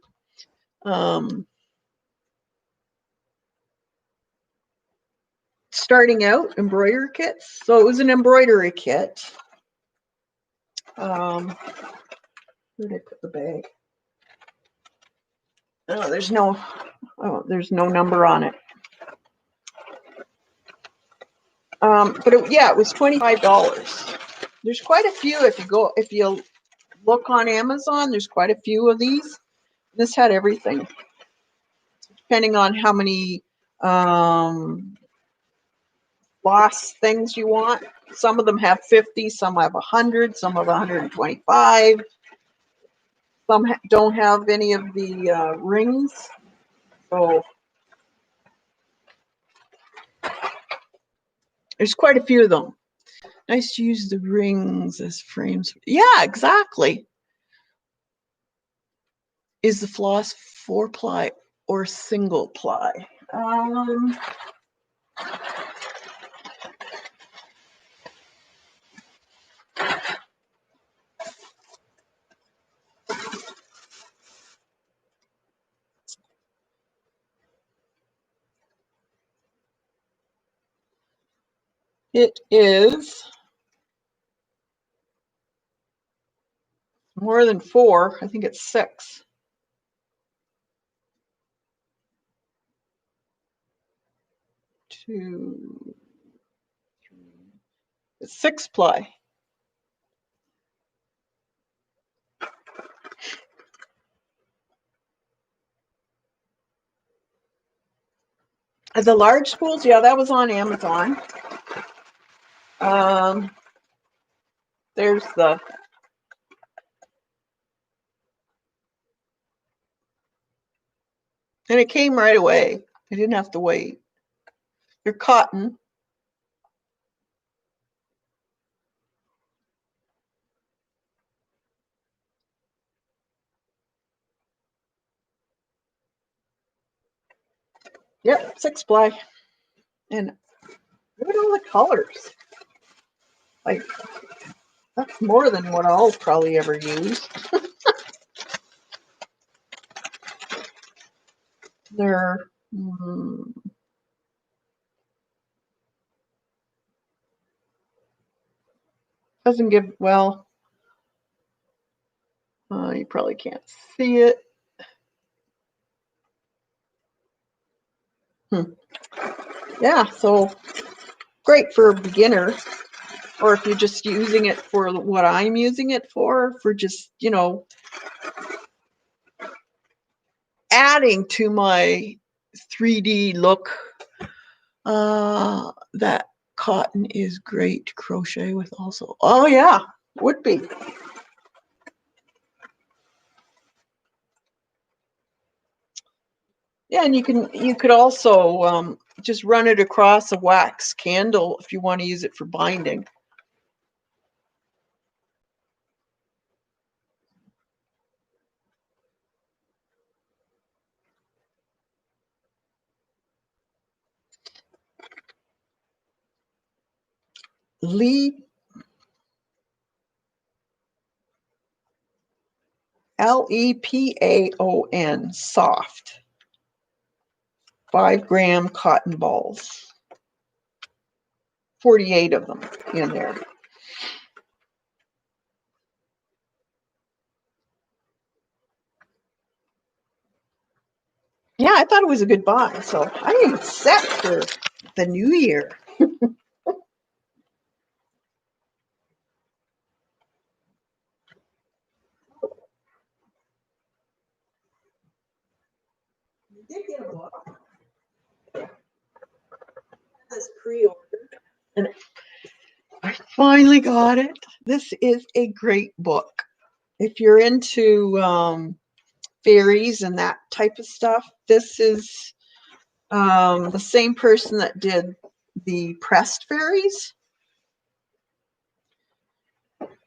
starting out embroidery kits. So it was an embroidery kit. Where did I put the bag? Oh, there's no number on it. But yeah, it was $25. There's quite a few if you look on Amazon. There's quite a few of these. This had everything, depending on how many floss things you want. Some of them have 50, some have 100, some have 125. Some don't have any of the rings. So there's quite a few of them. Nice to use the rings as frames. Yeah, exactly. Is the floss 4-ply or single ply? It is more than 4. I think it's 6. 2, 3. It's 6-ply. The large spools, yeah, that was on Amazon. There's the and it came right away. I didn't have to wait. They're cotton. Yep, 6-ply. And look at all the colors. Like, that's more than what I'll probably ever use. They're doesn't give, well, you probably can't see it. Yeah, so great for a beginner, or if you're just using it for what I'm using it for just, adding to my 3D look. That cotton is great to crochet with also. Oh yeah, would be. Yeah, and you could also just run it across a wax candle if you want to use it for binding. Lepaon, soft. 5-gram cotton balls. 48 of them in there. Yeah, I thought it was a good buy. So I am set for the new year. You did get a book. This pre-ordered, and I finally got it. This is a great book. If you're into fairies and that type of stuff, this is the same person that did the pressed fairies,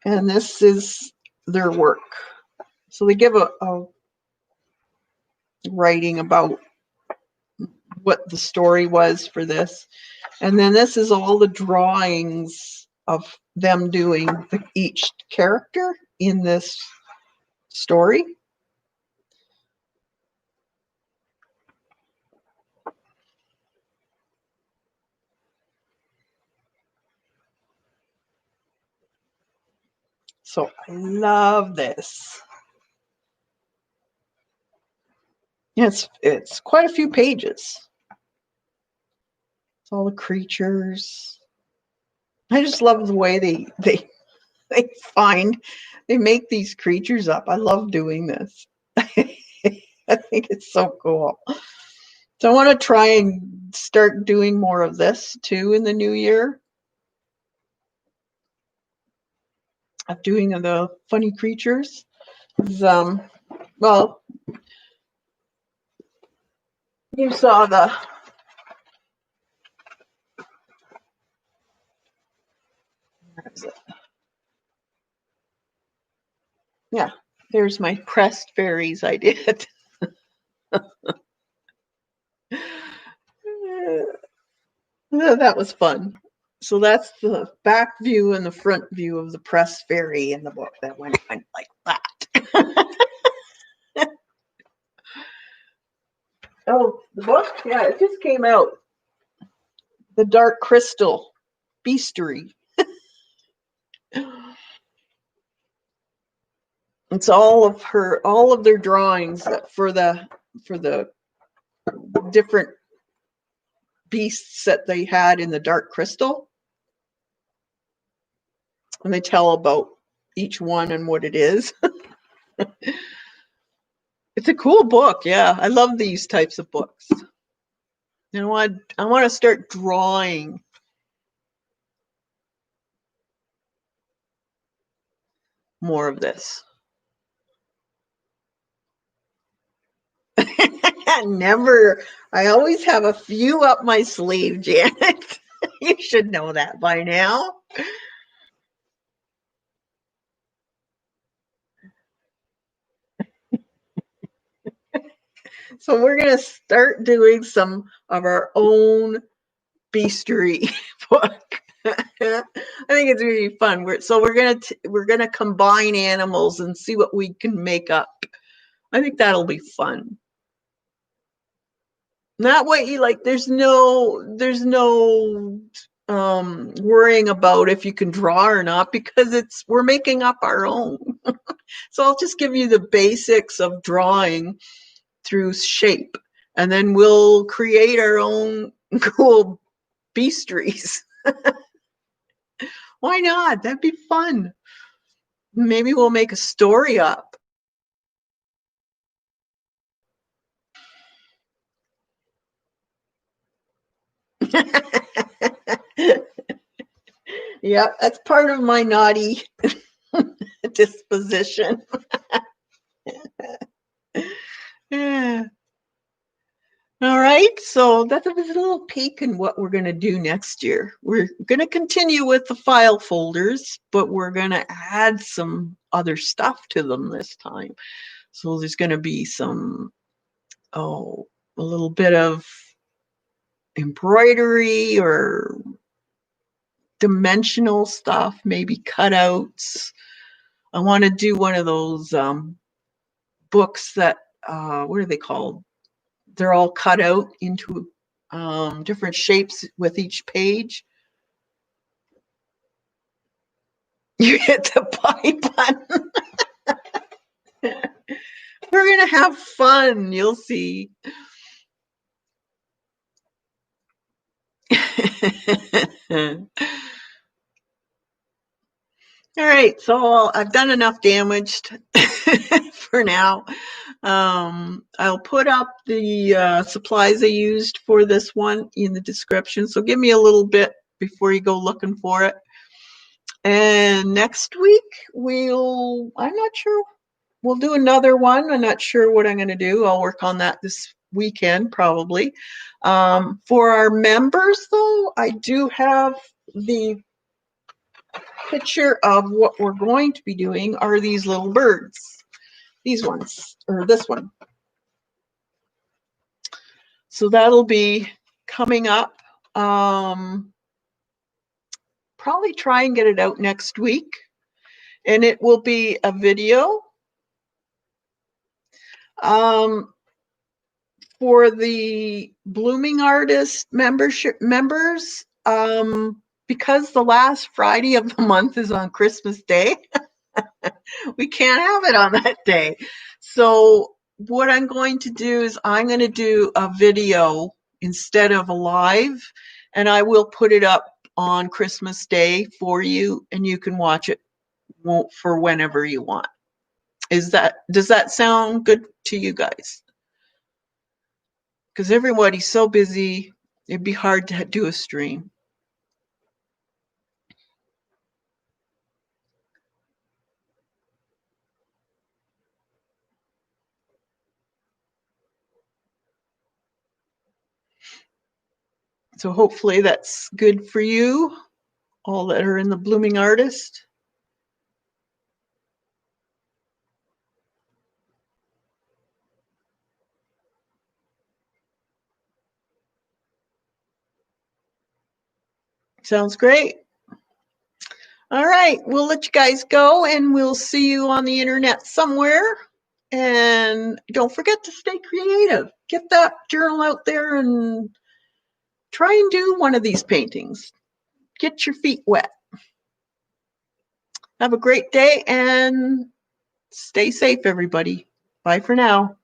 and this is their work. So they give a writing about what the story was for this, and then this is all the drawings of them doing each character in this story. So I love this. It's quite a few pages. It's all the creatures. I just love the way they make these creatures up. I love doing this. I think it's so cool. So I want to try and start doing more of this too in the new year. Of doing the funny creatures. Well, you saw the yeah, there's my pressed fairies I did. That was fun. So that's the back view and the front view of the pressed fairy in the book that went like that. Oh, the book? Yeah, it just came out. The Dark Crystal Beastery. It's all of their drawings for the different beasts that they had in the Dark Crystal. And they tell about each one and what it is. It's a cool book. Yeah, I love these types of books. You know what? I want to start drawing more of this. Never. I always have a few up my sleeve, Janet. You should know that by now. So we're going to start doing some of our own beastery book. I think it's going to be fun. We're gonna combine animals and see what we can make up. I think that'll be fun. That way, like, there's no worrying about if you can draw or not, because we're making up our own. So I'll just give you the basics of drawing through shape, and then we'll create our own cool beastries. Why not? That'd be fun. Maybe we'll make a story up. Yeah, that's part of my naughty disposition. Yeah. All right, so that's a little peek in what we're going to do next year. We're going to continue with the file folders, but we're going to add some other stuff to them this time. So there's going to be a little bit of embroidery or dimensional stuff, maybe cutouts. I want to do one of those books that, what are they called? They're all cut out into different shapes with each page. You hit the buy button. We're going to have fun. You'll see. All right, so I've done enough damage for now. I'll put up the supplies I used for this one in the description. So give me a little bit before you go looking for it. And next week I'm not sure, we'll do another one. I'm not sure what I'm going to do. I'll work on that this weekend probably. For our members though, I do have the picture of what we're going to be doing are these little birds. These ones, or this one. So that'll be coming up. Probably try and get it out next week. And it will be a video. For the Blooming Artist members, because the last Friday of the month is on Christmas Day, we can't have it on that day. So what I'm going to do is I'm going to do a video instead of a live, and I will put it up on Christmas Day for you, and you can watch it for whenever you want. Does that sound good to you guys? Because everybody's so busy, it'd be hard to do a stream. So hopefully that's good for you, all that are in the Blooming Artist. Sounds great. All right, we'll let you guys go, and we'll see you on the internet somewhere. And don't forget to stay creative. Get that journal out there and try and do one of these paintings. Get your feet wet. Have a great day and stay safe, everybody. Bye for now.